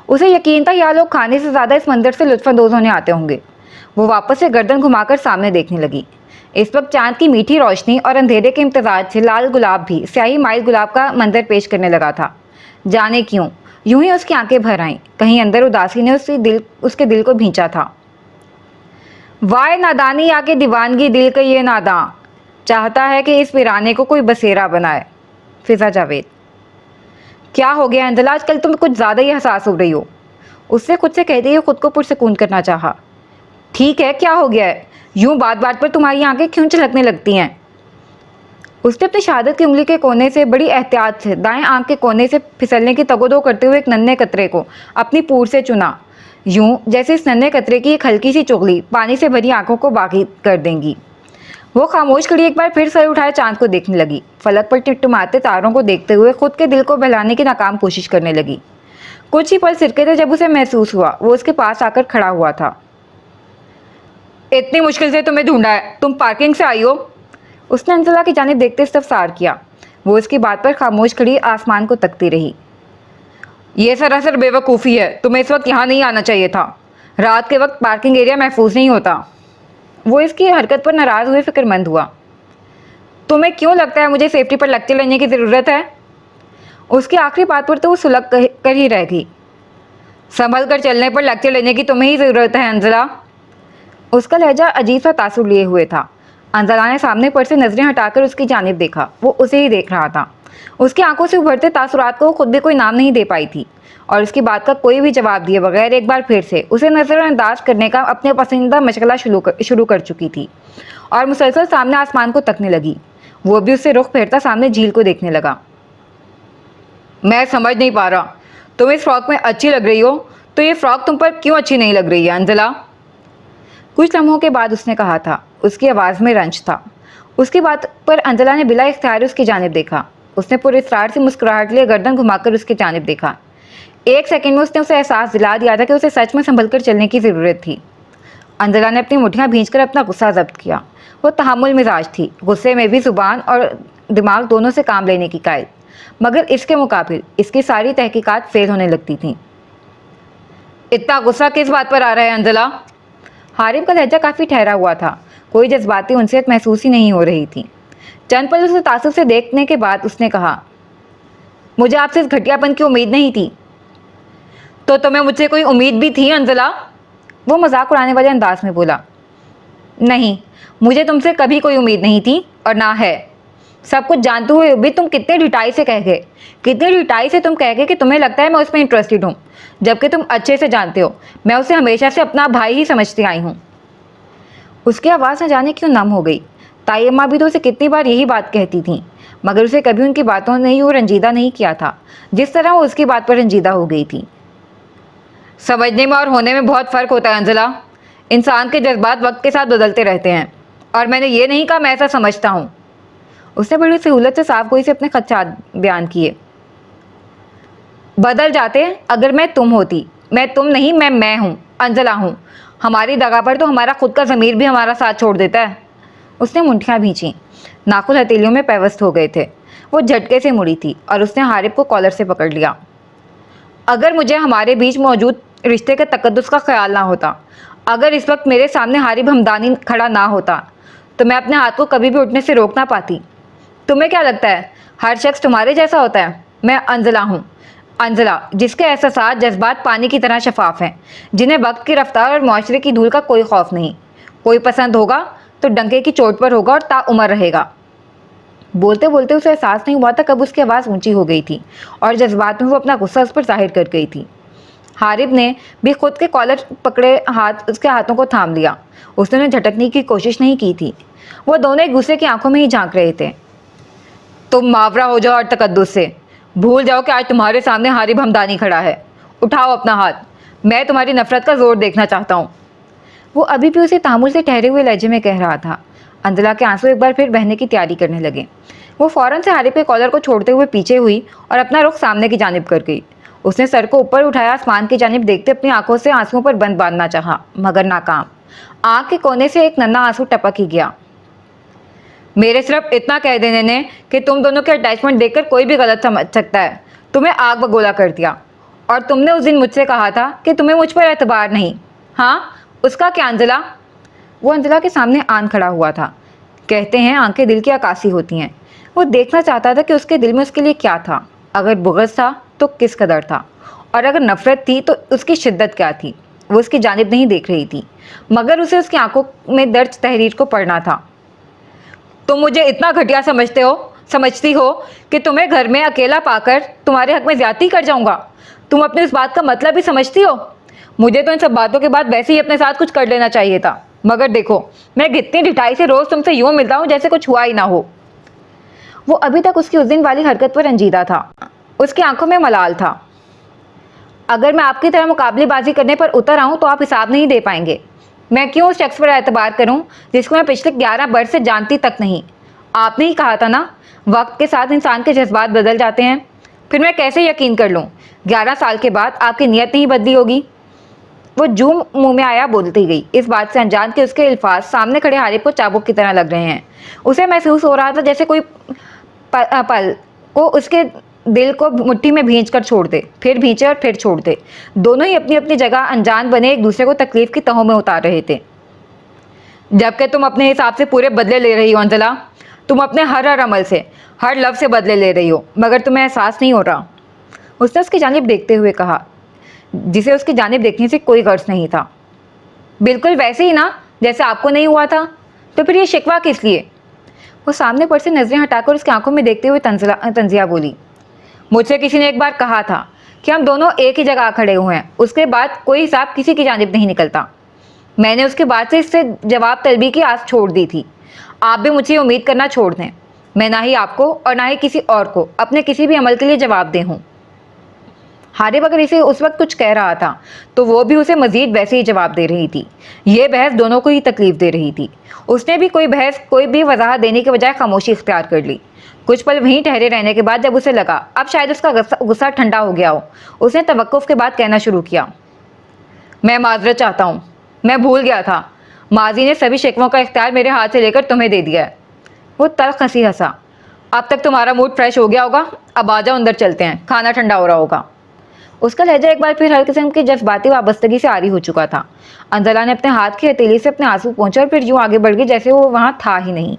Speaker 1: उसे यकीन था यहाँ लोग खाने से ज़्यादा इस मंदिर से लुत्फ़अंदोज़ होने आते होंगे। वो वापस से गर्दन घुमाकर सामने देखने लगी। इस वक्त चांद की मीठी रोशनी और अंधेरे के इम्तजाज से लाल गुलाब भी स्याही माइल गुलाब का मंजर पेश करने लगा था। जाने क्यों यूं ही उसकी आंखें भर आईं, कहीं अंदर उदासी ने उसके दिल को भींचा था। वाय नादानी आके दीवानगी दिल का ये नादां, चाहता है कि इस वीराने को कोई बसेरा बनाए। फिजा जावेद। क्या हो गया अंजला, आजकल तुम कुछ ज़्यादा ही हसास हो रही हो। उससे खुद से कहते ही खुद को पुरसकून करना चाहा। ठीक है, क्या हो गया है? यूं बात बात पर तुम्हारी आंखें क्यों छलकने लगती हैं? उसने अपनी शहादत की उंगली के कोने से बड़ी एहतियात से दाएं आंख के कोने से फिसलने की तगोदो करते हुए एक नन्हे कतरे को अपनी पूर से चुना, यूं जैसे इस नन्हे कतरे की एक हल्की सी चुगली पानी से भरी आंखों को बागी कर देंगी। वो खामोश खड़ी एक बार फिर सर उठाए चांद को देखने लगी। फलक पर टिमटिमाते तारों को देखते हुए खुद के दिल को बहलाने की नाकाम कोशिश करने लगी। कुछ ही पल सिरके थे जब उसे महसूस हुआ वो उसके पास आकर खड़ा हुआ था। इतनी मुश्किल से तुम्हें ढूंढा है, तुम पार्किंग से आई हो? उसने अंजला की जानिब देखते इस्तफसार किया। वो उसकी बात पर खामोश खड़ी आसमान को तकती रही। ये सरासर बेवकूफ़ी है, तुम्हें इस वक्त यहाँ नहीं आना चाहिए था। रात के वक्त पार्किंग एरिया महफूज नहीं होता। वो इसकी हरकत पर नाराज़ हुए फिक्रमंद हुआ। तुम्हें क्यों लगता है मुझे सेफ्टी पर लेक्चर लेने की ज़रूरत है? उसकी आखिरी बात पर तो वो सुलग कर ही रह गई। संभल कर चलने पर लेक्चर लेने की तुम्हें ही ज़रूरत है अंजला। उसका लहजा अजीब सा तासुर लिए हुए था। अंजला ने सामने पर से नजरें हटाकर उसकी जानिब देखा। वो उसे ही देख रहा था। उसकी आंखों से उभरते तासुरात को वो खुद भी कोई नाम नहीं दे पाई थी और उसकी बात का कोई भी जवाब दिए बगैर एक बार फिर से उसे नज़रअंदाज करने का अपने पसंदीदा मशगला शुरू कर चुकी थी और मुसलसल सामने आसमान को तकने लगी। वो भी उससे रुख फेरता सामने झील को देखने लगा। मैं समझ नहीं पा रहा, तुम इस फ्रॉक में अच्छी लग रही हो, तो ये फ्रॉक तुम पर क्यों अच्छी नहीं लग रही है अंजला? कुछ लम्हों के बाद उसने कहा था। उसकी आवाज़ में रंज था। उसकी बात पर अंजला ने बिला इख्तियार उसकी जानिब देखा। उसने पूरे इसरार से मुस्कुराहट लिए गर्दन घुमाकर उसकी जानिब देखा। एक सेकंड में उसने उसे एहसास दिला दिया था कि उसे सच में संभल कर चलने की ज़रूरत थी। अंजला ने अपनी मुठ्ठियाँ भींचकर अपना गुस्सा जब्त किया। वो तहम्मुल मिजाज थी, गुस्से में भी ज़ुबान और दिमाग दोनों से काम लेने की कायल, मगर इसके मुकाबिल इसकी सारी तहकीकात फेल होने लगती थीं। इतना गुस्सा किस बात पर आ रहा है अंजला? हारिब का लहजा काफ़ी ठहरा हुआ था। कोई जज्बाती उनसियत महसूस ही नहीं हो रही थी। चंद पल उसे तासुब से देखने के बाद उसने कहा, मुझे आपसे इस घटियापन की उम्मीद नहीं थी। तो तुम्हें मुझसे कोई उम्मीद भी थी अंजला? वो मजाक उड़ाने वाले अंदाज में बोला। नहीं, मुझे तुमसे कभी कोई उम्मीद नहीं थी और ना है। सब कुछ जानते हुए भी तुम कितने ढिठाई से कह गए, कितनी ढिठाई से तुम कह गए कि तुम्हें लगता है मैं उसमें इंटरेस्टेड हूँ, जबकि तुम अच्छे से जानते हो मैं उसे हमेशा से अपना भाई ही समझती आई हूँ। उसकी आवाज़ न जाने क्यों नम हो गई। ताई अम्मा भी तो उसे कितनी बार यही बात कहती थी, मगर उसे कभी उनकी बातों ने वो रंजीदा नहीं किया था जिस तरह वो उसकी बात पर रंजीदा हो गई थी। समझने में और होने में बहुत फ़र्क होता है अंजला। इंसान के जज्बात वक्त के साथ बदलते रहते हैं और मैंने ये नहीं कहा मैं ऐसा समझता हूँ। उसने बड़ी सहूलत से साफ गोई से अपने खदशात बयान किए। बदल जाते अगर मैं तुम होती। मैं तुम नहीं, मैं हूँ, अंजला हूँ। हमारी दगा पर तो हमारा खुद का ज़मीर भी हमारा साथ छोड़ देता है। उसने मुंठियाँ भींची। नाखुन हथेलियों में पेवस्त हो गए थे। वो झटके से मुड़ी थी और उसने हारिब को कॉलर से पकड़ लिया। अगर मुझे हमारे बीच मौजूद रिश्ते के तकद्दुस का ख्याल ना होता, अगर इस वक्त मेरे सामने हारिब हमदानी खड़ा ना होता, तो मैं अपने हाथ को कभी भी उठने से रोक ना पाती। तुम्हें क्या लगता है हर शख्स तुम्हारे जैसा होता है? मैं अंजला हूँ, अंजला जिसके एहसास जज्बात पानी की तरह शफाफ हैं, जिन्हें वक्त की रफ्तार और माशरे की धूल का कोई खौफ नहीं। कोई पसंद होगा तो डंके की चोट पर होगा और ताउम्र रहेगा। बोलते बोलते उसे एहसास नहीं हुआ था कब उसकी आवाज़ ऊंची हो गई थी और जज्बात में वो अपना गुस्सा उस पर जाहिर कर गई थी। हारिब ने भी खुद के कॉलर पकड़े हाथ उसके हाथों को थाम लिया। उसने उन्हें झटकने की कोशिश नहीं की थी। वो दोनों एक दूसरे की आंखों में ही झांक रहे थे। तुम मावरा हो जाओ और तकद्दुस से भूल जाओ कि आज तुम्हारे सामने हारिब हमदानी खड़ा है। उठाओ अपना हाथ, मैं तुम्हारी नफरत का जोर देखना चाहता हूँ। वो अभी भी उसे तामुल से ठहरे हुए लहजे में कह रहा था। अंजला के आंसू एक बार फिर बहने की तैयारी करने लगे। वो फ़ौरन से हारिब के कॉलर को छोड़ते हुए पीछे हुई और अपना रुख सामने की जानिब कर गई। उसने सर को ऊपर उठाया, आसमान की जानिब देखते अपनी आंखों से आंसुओं पर बंद बांधना चाहा, मगर नाकाम। आंख के कोने से एक नन्हा आंसू टपक ही गया। मेरे सिर्फ इतना कह देने ने कि तुम दोनों के अटैचमेंट देखकर कोई भी गलत समझ सकता है, तुम्हें आग बगोला कर दिया। और तुमने उस दिन मुझसे कहा था कि तुम्हें मुझ पर एतबार नहीं। हाँ, उसका क्या अंजला? वो अंजला के सामने आन खड़ा हुआ था। कहते हैं आंखें दिल की अक्कासी होती हैं। वो देखना चाहता था कि उसके दिल में उसके लिए क्या था। अगर बुग़्ज़ था तो किस कदर था, और अगर नफ़रत थी तो उसकी शिद्दत क्या थी। वो उसकी जानिब नहीं देख रही थी, मगर उसे उसकी आंखों में दर्ज तहरीर को पढ़ना था। तुम मुझे इतना घटिया समझती हो कि तुम्हें घर में अकेला पाकर तुम्हारे हक में ज्यादती कर जाऊंगा। तुम अपने इस बात का मतलब भी समझती हो? मुझे तो इन सब बातों के बाद वैसे ही अपने साथ कुछ कर लेना चाहिए था, मगर देखो मैं कितनी ढिठाई से रोज तुमसे यूं मिलता हूँ जैसे कुछ हुआ ही ना हो। वो अभी तक उसकी उस दिन वाली हरकत पर रंजीदा था। उसकी आंखों में मलाल था। अगर मैं आपकी तरह मुकाबलेबाजी करने पर उतर आऊं तो आप हिसाब नहीं दे पाएंगे। मैं क्यों उस शख्स पर एतबार करूं जिसको मैं पिछले 11 बरस से जानती तक नहीं? आपने ही कहा था ना, वक्त के साथ इंसान के जज्बात बदल जाते हैं। फिर मैं कैसे यकीन कर लूं 11 साल के बाद आपकी नीयत नहीं बदली होगी? वो जूं मुंह में आया बोलती गई, इस बात से अनजान कि उसके अल्फाज सामने खड़े हारिब को चाबुक की तरह लग रहे हैं। उसे महसूस हो रहा था जैसे कोई पल को उसके दिल को मुट्ठी में भींच कर छोड़ दे, फिर भींचे और फिर छोड़ दे। दोनों ही अपनी अपनी जगह अनजान बने एक दूसरे को तकलीफ की तहों में उतार रहे थे। जबकि तुम अपने हिसाब से पूरे बदले ले रही हो अंजला, तुम अपने हर अमल से, हर लफ्ज़ से बदले ले रही हो, मगर तुम्हें एहसास नहीं हो रहा। उसने उसकी जानिब देखते हुए कहा, जिसे उसकी जानिब देखने से कोई गर्ज नहीं था। बिल्कुल वैसे ही ना जैसे आपको नहीं हुआ था, तो फिर ये शिकवा किस लिए? वो सामने पर से नजरें हटाकर उसकी आंखों में देखते हुए तंजिया बोली, मुझसे किसी ने एक बार कहा था कि हम दोनों एक ही जगह खड़े हुए हैं, उसके बाद कोई हिसाब किसी की जानिब नहीं निकलता। मैंने उसके बाद से इससे जवाब तलबी की आस छोड़ दी थी। आप भी मुझे उम्मीद करना छोड़ दें। मैं ना ही आपको और ना ही किसी और को अपने किसी भी अमल के लिए जवाबदेह हूँ। हारिब अगर इसे उस वक्त कुछ कह रहा था तो वो भी उसे मजीद वैसे ही जवाब दे रही थी। ये बहस दोनों को ही तकलीफ दे रही थी। उसने भी कोई भी वजाहत देने के बजाय खामोशी इख्तियार कर ली। कुछ पल वहीं ठहरे रहने के बाद जब उसे लगा अब शायद उसका गुस्सा ठंडा हो गया हो, उसने तवक्कुफ के बाद कहना शुरू किया, मैं माजरत चाहता हूँ। मैं भूल गया था। माजी ने सभी शिकवों का इख्तियार मेरे हाथ से लेकर तुम्हें दे दिया है। वो तल्ख हंसी हंसा। अब तक तुम्हारा मूड फ्रेश हो गया होगा, अब आ जाओ अंदर चलते हैं, खाना ठंडा हो रहा होगा। उसका लहजा एक बार फिर हर किस्म की जज्बाती वाबस्तगी से आरी हो चुका था। अंजला ने अपने हाथ की हथेली से अपने आंसू पोंछे और फिर यूं आगे बढ़ गई जैसे वो वहाँ था ही नहीं।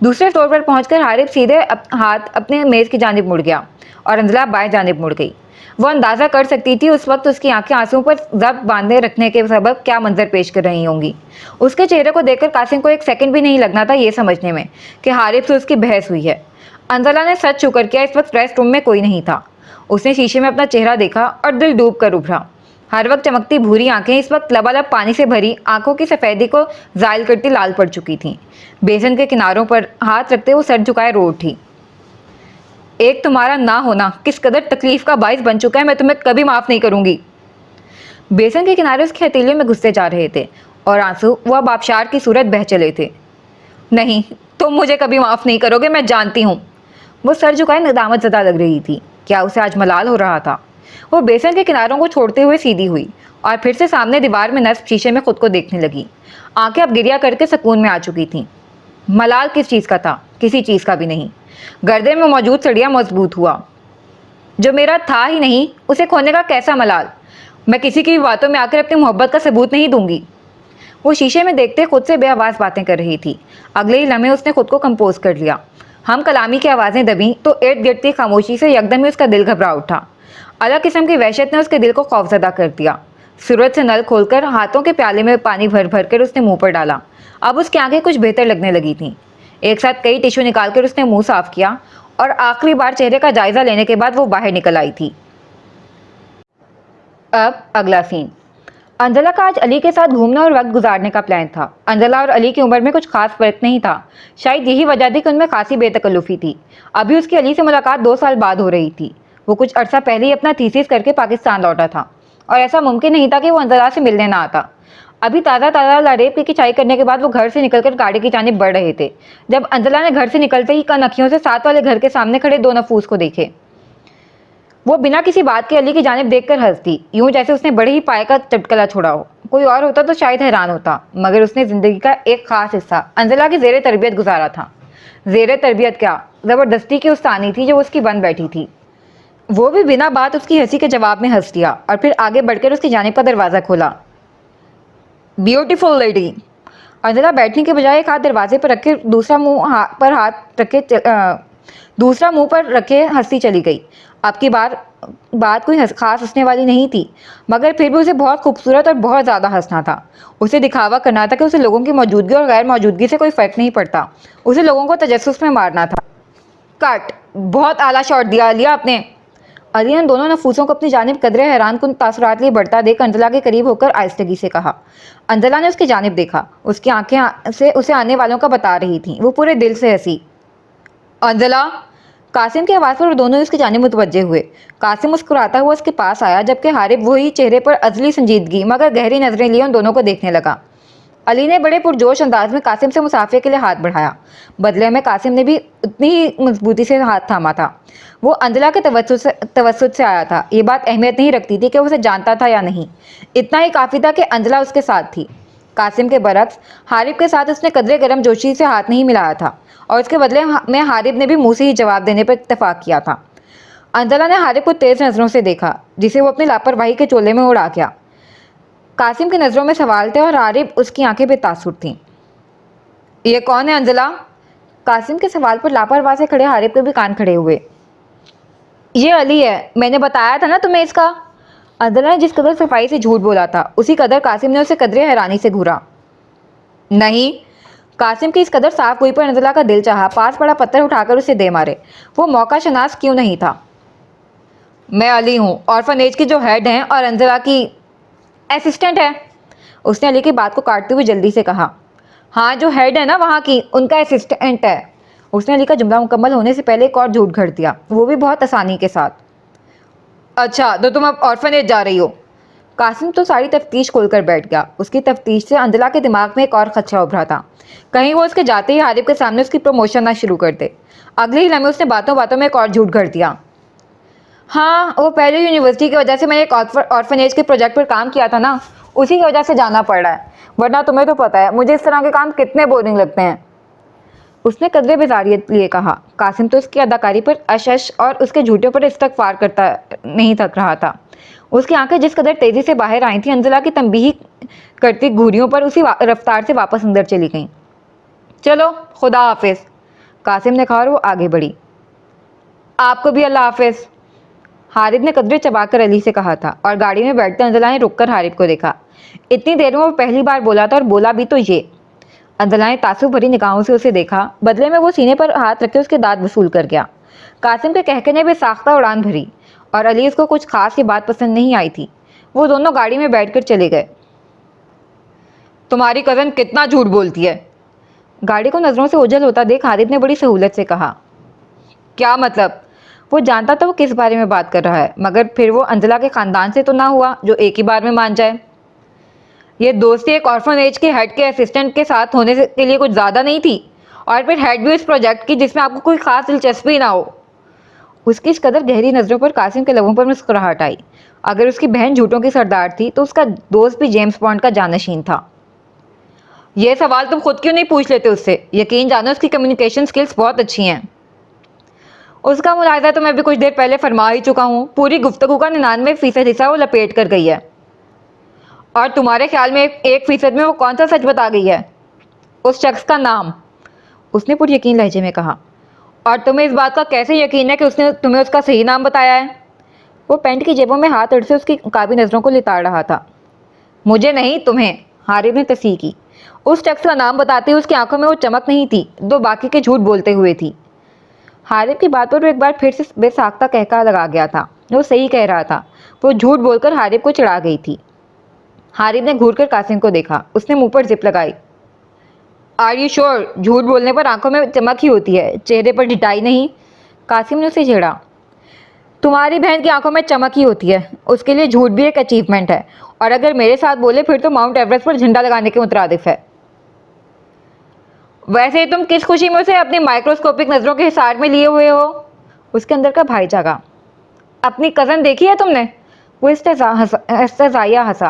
Speaker 1: दूसरे फ्लोर पर पहुंचकर हारिब सीधे हाथ अपने मेज़ की जानिब मुड़ गया और अंजला बाएं जानिब मुड़ गई। वो अंदाज़ा कर सकती थी उस वक्त उसकी आंखें आंसुओं पर जब्त बांधे रखने के सबब क्या मंजर पेश कर रही होंगी। उसके चेहरे को देखकर कासिम को एक सेकंड भी नहीं लगना था ये समझने में कि हारिब से उसकी बहस हुई है। अंजला ने सच शुक्र किया इस वक्त रेस्ट रूम में कोई नहीं था। उसने शीशे में अपना चेहरा देखा और दिल डूब कर उभरा। हर वक्त चमकती भूरी आंखें इस वक्त लबालब पानी से भरी आंखों की सफ़ेदी को जायल करती लाल पड़ चुकी थीं। बेसन के किनारों पर हाथ रखते वो सर झुकाए रो उठी। एक तुम्हारा ना होना किस कदर तकलीफ का बाइस बन चुका है, मैं तुम्हें कभी माफ़ नहीं करूंगी। बेसन के किनारे उसकी हथेलियों में घुसते जा रहे थे और आंसू वो अब आबशार की सूरत बह चले थे। नहीं, तुम मुझे कभी माफ़ नहीं करोगे, मैं जानती हूँ। वो सर झुकाए नदामत ज़दा लग रही थी। क्या उसे आज मलाल हो रहा था? वो बेसन के किनारों को छोड़ते हुए सीधी हुई और फिर से सामने दीवार में नस्ब शीशे में खुद को देखने लगी। आंखें अब गिरिया करके सुकून में आ चुकी थीं। मलाल किस चीज़ का था? किसी चीज़ का भी नहीं। गर्दे में मौजूद सड़िया मजबूत हुआ। जो मेरा था ही नहीं उसे खोने का कैसा मलाल? मैं किसी की भी बातों में आकर अपनी मोहब्बत का सबूत नहीं दूंगी। वो शीशे में देखते खुद से बेआवाज़ बातें कर रही थी। अगले ही लम्हे उसने खुद को कंपोज कर लिया। हम कलामी की आवाज़ें दबीं तो इर्द गिर्द खामोशी से यकदम ही उसका दिल घबरा उठा। अलग किस्म की वहशत ने उसके दिल को खौफजदा कर दिया। सूरज से नल खोलकर हाथों के प्याले में पानी भर भर कर उसने मुंह पर डाला। अब उसकी आंखें कुछ बेहतर लगने लगी थीं। एक साथ कई टिश्यू निकालकर उसने मुंह साफ किया और आखिरी बार चेहरे का जायजा लेने के बाद वो बाहर निकल आई थी। अब अगला सीन। अंजला का आज अली के साथ घूमना और वक्त गुजारने का प्लान था। अंजला और अली की उम्र में कुछ खास फर्क नहीं था। शायद यही वजह थी कि उनमें खासी बेतकल्लुफ़ी थी। अभी उसकी अली से मुलाकात 2 साल बाद हो रही थी। वो कुछ अरसा पहले ही अपना थीसिस करके पाकिस्तान लौटा था और ऐसा मुमकिन नहीं था कि वो अंजला से मिलने ना आता। अभी ताज़ा लारेब की चाय करने के बाद वो घर से निकलकर गाड़ी की जानिब बढ़ रहे थे जब अंजला ने घर से निकलते ही कन अखियों से साथ वाले घर के सामने खड़े 2 नफूस को देखे। वो बिना किसी बात के अली की जानिब देखकर हंस दी, यूं जैसे उसने बड़े ही पाए का चटकला छोड़ा हो। कोई और होता तो शायद हैरान होता, मगर उसने जिंदगी का एक खास हिस्सा अंजला की जेर तरबियत गुजारा था। जेर तरबियत क्या, जबरदस्ती की उस्तानी थी जो उसकी बन बैठी थी। वो भी बिना बात उसकी हंसी के जवाब में हंस दिया और फिर आगे बढ़कर उसकी जानिब का दरवाज़ा खोला। Beautiful lady. अंजला बैठने के बजाय एक हाथ दरवाजे पर रखे दूसरा मुंह पर रखे हंसती चली गई। अब की बात कोई खास हंसने वाली नहीं थी, मगर फिर भी उसे बहुत खूबसूरत और बहुत ज़्यादा हंसना था। उसे दिखावा करना था कि उसे लोगों की मौजूदगी और गैर मौजूदगी से कोई फ़र्क नहीं पड़ता। उसे लोगों को तजस्सुस में मारना था। कट। बहुत आला शॉट दिया लिया आपने। अली ने दोनों नफूसों को अपनी जानिब कदरे हैरान कुन तासुरात लिए बढ़ता देख अंजला के करीब होकर आहिस्तगी से कहा। अंजला ने उसकी जानिब देखा। उसकी आंखें से उसे आने वालों का बता रही थीं। वो पूरे दिल से हंसी। अंजला। कासिम की आवाज़ पर वो दोनों उसकी जानिब मुतवज्जे हुए। कासिम मुस्कुराता हुआ उसके पास आया, जबकि हारिब वही चेहरे पर अजली संजीदगी मगर गहरी नजरें लिए उन दोनों को देखने लगा। अली ने बड़े पुरजोश अंदाज में कासिम से मुसाफे के लिए हाथ बढ़ाया। बदले में कासिम ने भी उतनी ही मजबूती से हाथ थामा था। वो अंजला के तवस्सुत से आया था। ये बात अहमियत नहीं रखती थी कि उसे जानता था या नहीं, इतना ही काफ़ी था कि अंजला उसके साथ थी। कासिम के बरक्स हारिब के साथ उसने कदरे गर्म जोशी से हाथ नहीं मिलाया था और उसके बदले में हारिब ने भी मुँह से ही जवाब देने पर इत्तेफाक किया था। अंजला ने हारिब को तेज़ नज़रों से देखा, जिसे वो अपनी लापरवाही के चोले में उड़ा गया। कासिम की नज़रों में सवाल थे और हारिब उसकी आंखें बेतासुर थीं। ये कौन है अंजला? कासिम के सवाल पर लापरवाह से खड़े हारिब के भी कान खड़े हुए। ये अली है, मैंने बताया था ना तुम्हें इसका। अंजला ने जिस कदर सफाई से झूठ बोला था, उसी कदर कासिम ने उसे कदरे हैरानी से घूरा। नहीं। कासिम की इस कदर साफ गोई पर अंजला का दिल चाहा पास पड़ा पत्थर उठाकर उसे दे मारे। वो मौका शनास क्यों नहीं था। मैं अली हूँ, ऑर्फनेज की जो हेड हैं और अंजला की असिस्टेंट है। उसने अली की बात को काटते हुए जल्दी से कहा। हाँ, जो हेड है ना वहाँ की, उनका असिस्टेंट है। उसने अली का जुमला मुकम्मल होने से पहले एक और झूठ घड़ दिया, वो भी बहुत आसानी के साथ। अच्छा, तो तुम अब ऑर्फनेज जा रही हो? कासिम तो सारी तफ्तीश खोलकर बैठ गया। उसकी तफ्तीश से अंजला के दिमाग में एक और खदशा उभरा था, कहीं वो उसके जाते ही हारिब के सामने उसकी प्रमोशन ना शुरू कर दे। अगले ही लम्हे उसने बातों बातों में एक और झूठ घड़ दिया। हाँ, वो पहले यूनिवर्सिटी की वजह से मैंने एक ऑर्फनेज के प्रोजेक्ट पर काम किया था ना, उसी की वजह से जाना पड़ रहा है, वरना तुम्हें तो पता है मुझे इस तरह के काम कितने बोरिंग लगते हैं। उसने कदरे बेजारियत लिए कहा। कासिम तो उसकी अदाकारी पर अशश और उसके झूठों पर इस्तगफार करता नहीं थक रहा था। उसकी आंखें जिस कदर तेजी से बाहर आई थी, अंजला की तंबीह करती घूरियों पर उसी रफ्तार से वापस अंदर चली गईं। चलो, खुदा हाफिज, कासिम ने कहा और वो आगे बढ़ी। आपको भी अल्लाह हाफिज, हारिब ने कदरे चबाकर अली से कहा था और गाड़ी में बैठते अंजला ने रुककर हारिब को देखा। इतनी देर में वो पहली बार बोला था और बोला भी तो ये। अंजला ने तासुब भरी निगाहों से उसे देखा। बदले में वो सीने पर हाथ रखे उसके दांत वसूल कर गया। कासिम के कहके ने बेसाख्ता उड़ान भरी और अली उसको कुछ खास ये बात पसंद नहीं आई थी। वो दोनों गाड़ी में बैठकर चले गए। तुम्हारी कज़न कितना झूठ बोलती है। गाड़ी को नज़रों से ओझल होता देख हारिब ने बड़ी सहूलत से कहा। क्या मतलब? वो जानता था वो किस बारे में बात कर रहा है, मगर फिर वो अंजला के ख़ानदान से तो ना हुआ जो एक ही बार में मान जाए। ये दोस्ती एक ऑर्फनेज के हेड के असिस्टेंट के साथ होने के लिए कुछ ज़्यादा नहीं थी, और फिर हेड भी इस प्रोजेक्ट की जिसमें आपको कोई ख़ास दिलचस्पी ना हो। उसकी इस कदर गहरी नज़रों पर कासिम के लबों पर मुस्कुराहट आई। अगर उसकी बहन झूठों की सरदार थी तो उसका दोस्त भी जेम्स बॉन्ड का जानशीन था। ये सवाल तुम खुद क्यों नहीं पूछ लेते उससे? यकीन जानो उसकी कम्युनिकेशन स्किल्स बहुत अच्छी हैं। उसका मुलाहिजा तो मैं भी कुछ देर पहले फरमा ही चुका हूँ। पूरी गुफ्तगू का 99% हिस्सा वो लपेट कर गई है। और तुम्हारे ख्याल में 1% में वो कौन सा सच बता गई है? उस शख्स का नाम, उसने पुर यकीन लहजे में कहा। और तुम्हें इस बात का कैसे यकीन है कि उसने तुम्हें उसका सही नाम बताया है? वो पैंट की जेबों में हाथ अड़से उसकी काबी नज़रों को लिताड़ रहा था। मुझे नहीं, तुम्हें, हारिब ने तस्दीक की। उस शख्स का नाम बताते हुए उसकी आंखों में वो चमक नहीं थी जो बाकी के झूठ बोलते हुए थी। हारिब की बात पर वो एक बार फिर से बेसाख्ता कहका लगा गया था। वो सही कह रहा था। वो झूठ बोलकर हारिब को चिढ़ा गई थी। हारिब ने घूरकर कासिम को देखा। उसने मुंह पर जिप लगाई। Are you sure? झूठ बोलने पर आंखों में चमक ही होती है, चेहरे पर ढिठाई नहीं। कासिम ने उसे छेड़ा। तुम्हारी बहन की आंखों में चमक ही होती है, उसके लिए झूठ भी एक अचीवमेंट है, और अगर मेरे साथ बोले फिर तो माउंट एवरेस्ट पर झंडा लगाने के मुतरादिफ है। वैसे तुम किस खुशी में उसे अपनी माइक्रोस्कोपिक नज़रों के हिसार में लिए हुए हो? उसके अंदर का भाई जागा। अपनी कज़न देखी है तुमने? वो इस्तेज़ाइया हंसा।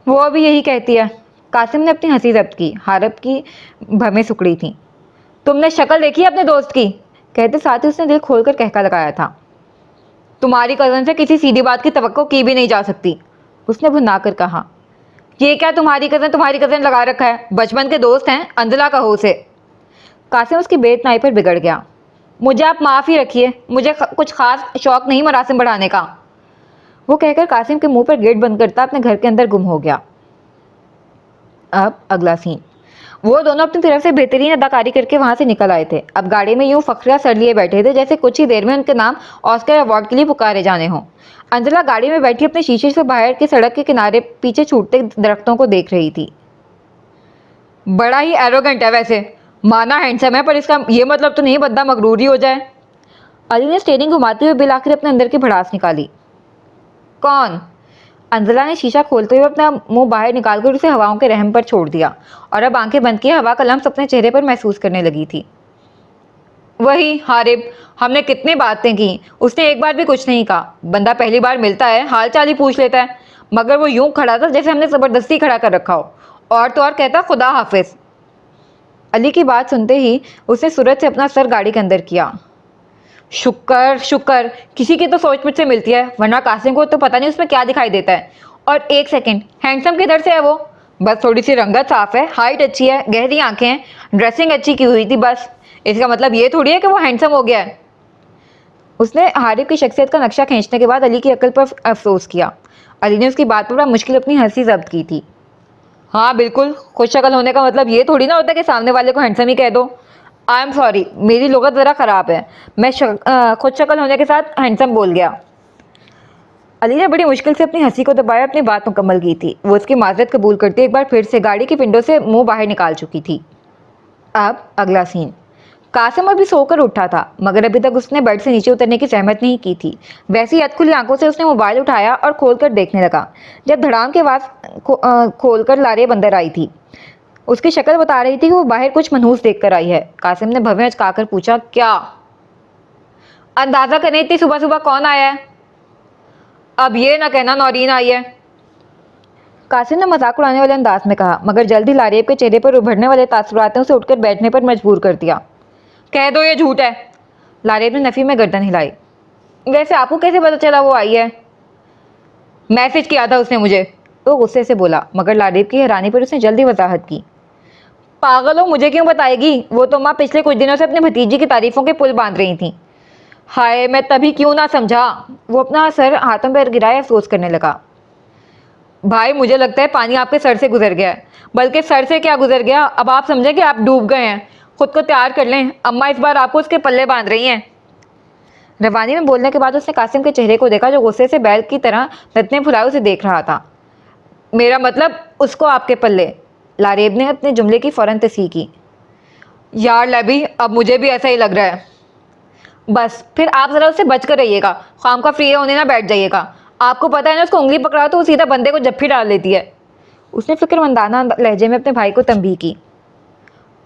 Speaker 1: वो अभी यही कहती है। कासिम ने अपनी हंसी जब्त की। हारब की भवें सुकड़ी थीं। तुमने शक्ल देखी है अपने दोस्त की? कहते साथ ही उसने दिल खोलकर कहका लगाया था। तुम्हारी कज़न से किसी सीधी बात की तवक्को की भी नहीं जा सकती, उसने भुना कर कहा। ये क्या तुम्हारी कज़न लगा रखा है? बचपन के दोस्त हैं, अंजला कहो उसे। कासिम उसकी बेतनाई पर बिगड़ गया। मुझे आप माफ़ ही रखिए, मुझे कुछ खास शौक नहीं मरासिम बढ़ाने का। वो कहकर कासिम के मुंह पर गेट बंद करता अपने घर के अंदर गुम हो गया। अब अगला सीन। वो दोनों अपनी तरफ से बेहतरीन अदाकारी करके वहां से निकल आए थे। अब गाड़ी में यूं फखरिया सर लिए बैठे थे जैसे कुछ ही देर में उनके नाम ऑस्कर अवार्ड के लिए पुकारे जाने हों। अंजला गाड़ी में बैठी अपने शीशे से बाहर की सड़क के किनारे पीछे छूटते दरख्तों को देख रही थी। बड़ा ही एरोगेंट है वैसे, माना हैंडसम है, पर इसका ये मतलब तो नहीं बंदा मगरूर ही हो जाए। अली ने स्टेयरिंग घुमाते हुए बिल आखिर अपने अंदर की भड़ास निकाली। कौन? अंजला ने शीशा खोलते हुए अपना मुंह बाहर निकालकर उसे हवाओं के रहम पर छोड़ दिया और अब आंखें बंद किए हवा का लम्स अपने चेहरे पर महसूस करने लगी थी। वही हारिब, हमने कितनी बातें की, उसने एक बार भी कुछ नहीं कहा। बंदा पहली बार मिलता है, हाल चाल ही पूछ लेता है, मगर वो यूं खड़ा था जैसे हमने ज़बरदस्ती खड़ा कर रखा हो। और तो और कहता खुदा हाफिज। अली की बात सुनते ही उसने सूरज से अपना सर गाड़ी के अंदर किया। शुक्र शुक्र, किसी की तो सोच मुझसे मिलती है, वरना कासिम को तो पता नहीं उसमें क्या दिखाई देता है। और एक सेकंड, हैंडसम किधर से है वो? बस थोड़ी सी रंगत साफ है, हाइट अच्छी है, गहरी आंखें हैं, ड्रेसिंग अच्छी की हुई थी, बस। इसका मतलब ये थोड़ी है कि वो हैंडसम हो गया है। उसने हारिब की शख्सियत का नक्शा खींचने के बाद अली की अकल पर अफसोस किया। अली ने उसकी बात पर बड़ा मुश्किल अपनी हंसी जब्त की थी। हाँ बिल्कुल, खुद शक्ल होने का मतलब ये थोड़ी ना होता कि सामने वाले को हैंडसम ही कह दो। आई एम सॉरी, मेरी लुगत ज़रा ख़राब है, मैं खुद शक्ल होने के साथ हैंडसम बोल गया। अली ने बड़ी मुश्किल से अपनी हंसी को दबाया, अपनी बात मुकम्मल की थी। वो उसकी माजरत कबूल करती एक बार फिर से गाड़ी की विंडो से मुंह बाहर निकाल चुकी थी। अब अगला सीन। कासिम अभी सोकर उठा था, मगर अभी तक उसने बेड से नीचे उतरने की सहमत नहीं की थी। वैसी अधखुली आंखों से उसने मोबाइल उठाया और खोलकर देखने लगा। जब धड़ाम की आवाज़ खोलकर लारियब अंदर आई थी। उसकी शक्ल बता रही थी कि वो बाहर कुछ मनहूस देखकर आई है। कासिम ने भवें अचकाकर पूछा, क्या? अंदाजा करें इतनी सुबह सुबह कौन आया है? अब ये ना कहना नौरीन आई है, कासिम ने मजाक उड़ाने वाले अंदाज में कहा, मगर जल्दी लारियब के चेहरे पर उभरने वाले तासुरात ने उसे उठकर बैठने पर मजबूर कर दिया। कह दो ये झूठ है। लारियब ने नफी में गर्दन हिलाई। वैसे आपको कैसे पता चला वो आई है? मैसेज किया था उसने मुझे, वो गुस्से से बोला, मगर लारियब की हैरानी पर उसने जल्दी वजाहत की। पागल हो, मुझे क्यों बताएगी? वो तो माँ पिछले कुछ दिनों से अपनी भतीजी की तारीफों के पुल बांध रही थी। हाय, मैं तभी क्यों ना समझा। वो अपना सर हाथों पर गिराए अफसोस करने लगा। भाई मुझे लगता है पानी आपके सर से गुजर गया है, बल्कि सर से क्या गुजर गया, अब आप समझे कि आप डूब गए हैं। खुद को तैयार कर लें, अम्मा इस बार आपको उसके पल्ले बांध रही हैं। रवानी में बोलने के बाद उसने कासिम के चेहरे को देखा, जो गुस्से से बैल की तरह नतने फुलाए उसे देख रहा था। मेरा मतलब उसको आपके पल्ले। लारियब ने अपने जुमले की फ़ौरन तस्हीह की। यार लैबी, अब मुझे भी ऐसा ही लग रहा है। बस फिर आप ज़रा उससे बच कर रहिएगा, खाम का फ्री होने ना बैठ जाइएगा। आपको पता है ना, उसको उंगली पकड़ा तो वो सीधा बंदे को जप्फी डाल देती है। उसने फिक्रमंदाना लहजे में अपने भाई को तंबीह की।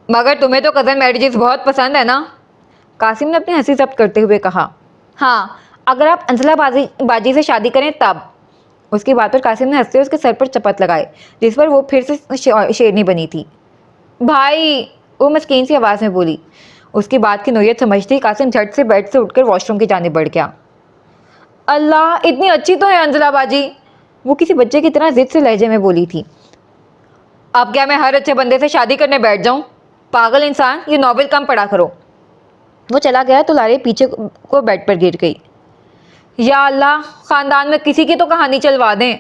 Speaker 1: मगर तुम्हें तो कज़न मैरिजेस बहुत पसंद है ना? कासिम ने अपनी हंसी जब्त करते हुए कहा। हाँ, अगर आप अंजला बाजी से शादी करें तब। उसकी बात पर कासिम ने हंसते उसके सर पर चपत लगाए, जिस पर वो फिर से शेरनी बनी थी। भाई, वो मस्कीन सी आवाज़ में बोली। उसकी बात की नोयत समझते ही कासिम झट से बेड से उठकर वॉशरूम की जानिब बढ़ गया। अल्लाह, इतनी अच्छी तो है अंजला बाजी, वो किसी बच्चे की तरह जिद से लहजे में बोली थी। अब क्या मैं हर अच्छे बंदे से शादी करने बैठ जाऊं? पागल इंसान, ये नॉवेल कम पढ़ा करो। वो चला गया तो लारियब पीछे को बेड पर गिर गई। या अल्लाह, ख़ानदान में किसी की तो कहानी चलवा दें।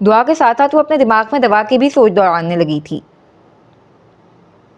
Speaker 1: दुआ के साथ साथ वो अपने दिमाग में दवा की भी सोच दौड़ाने लगी थी।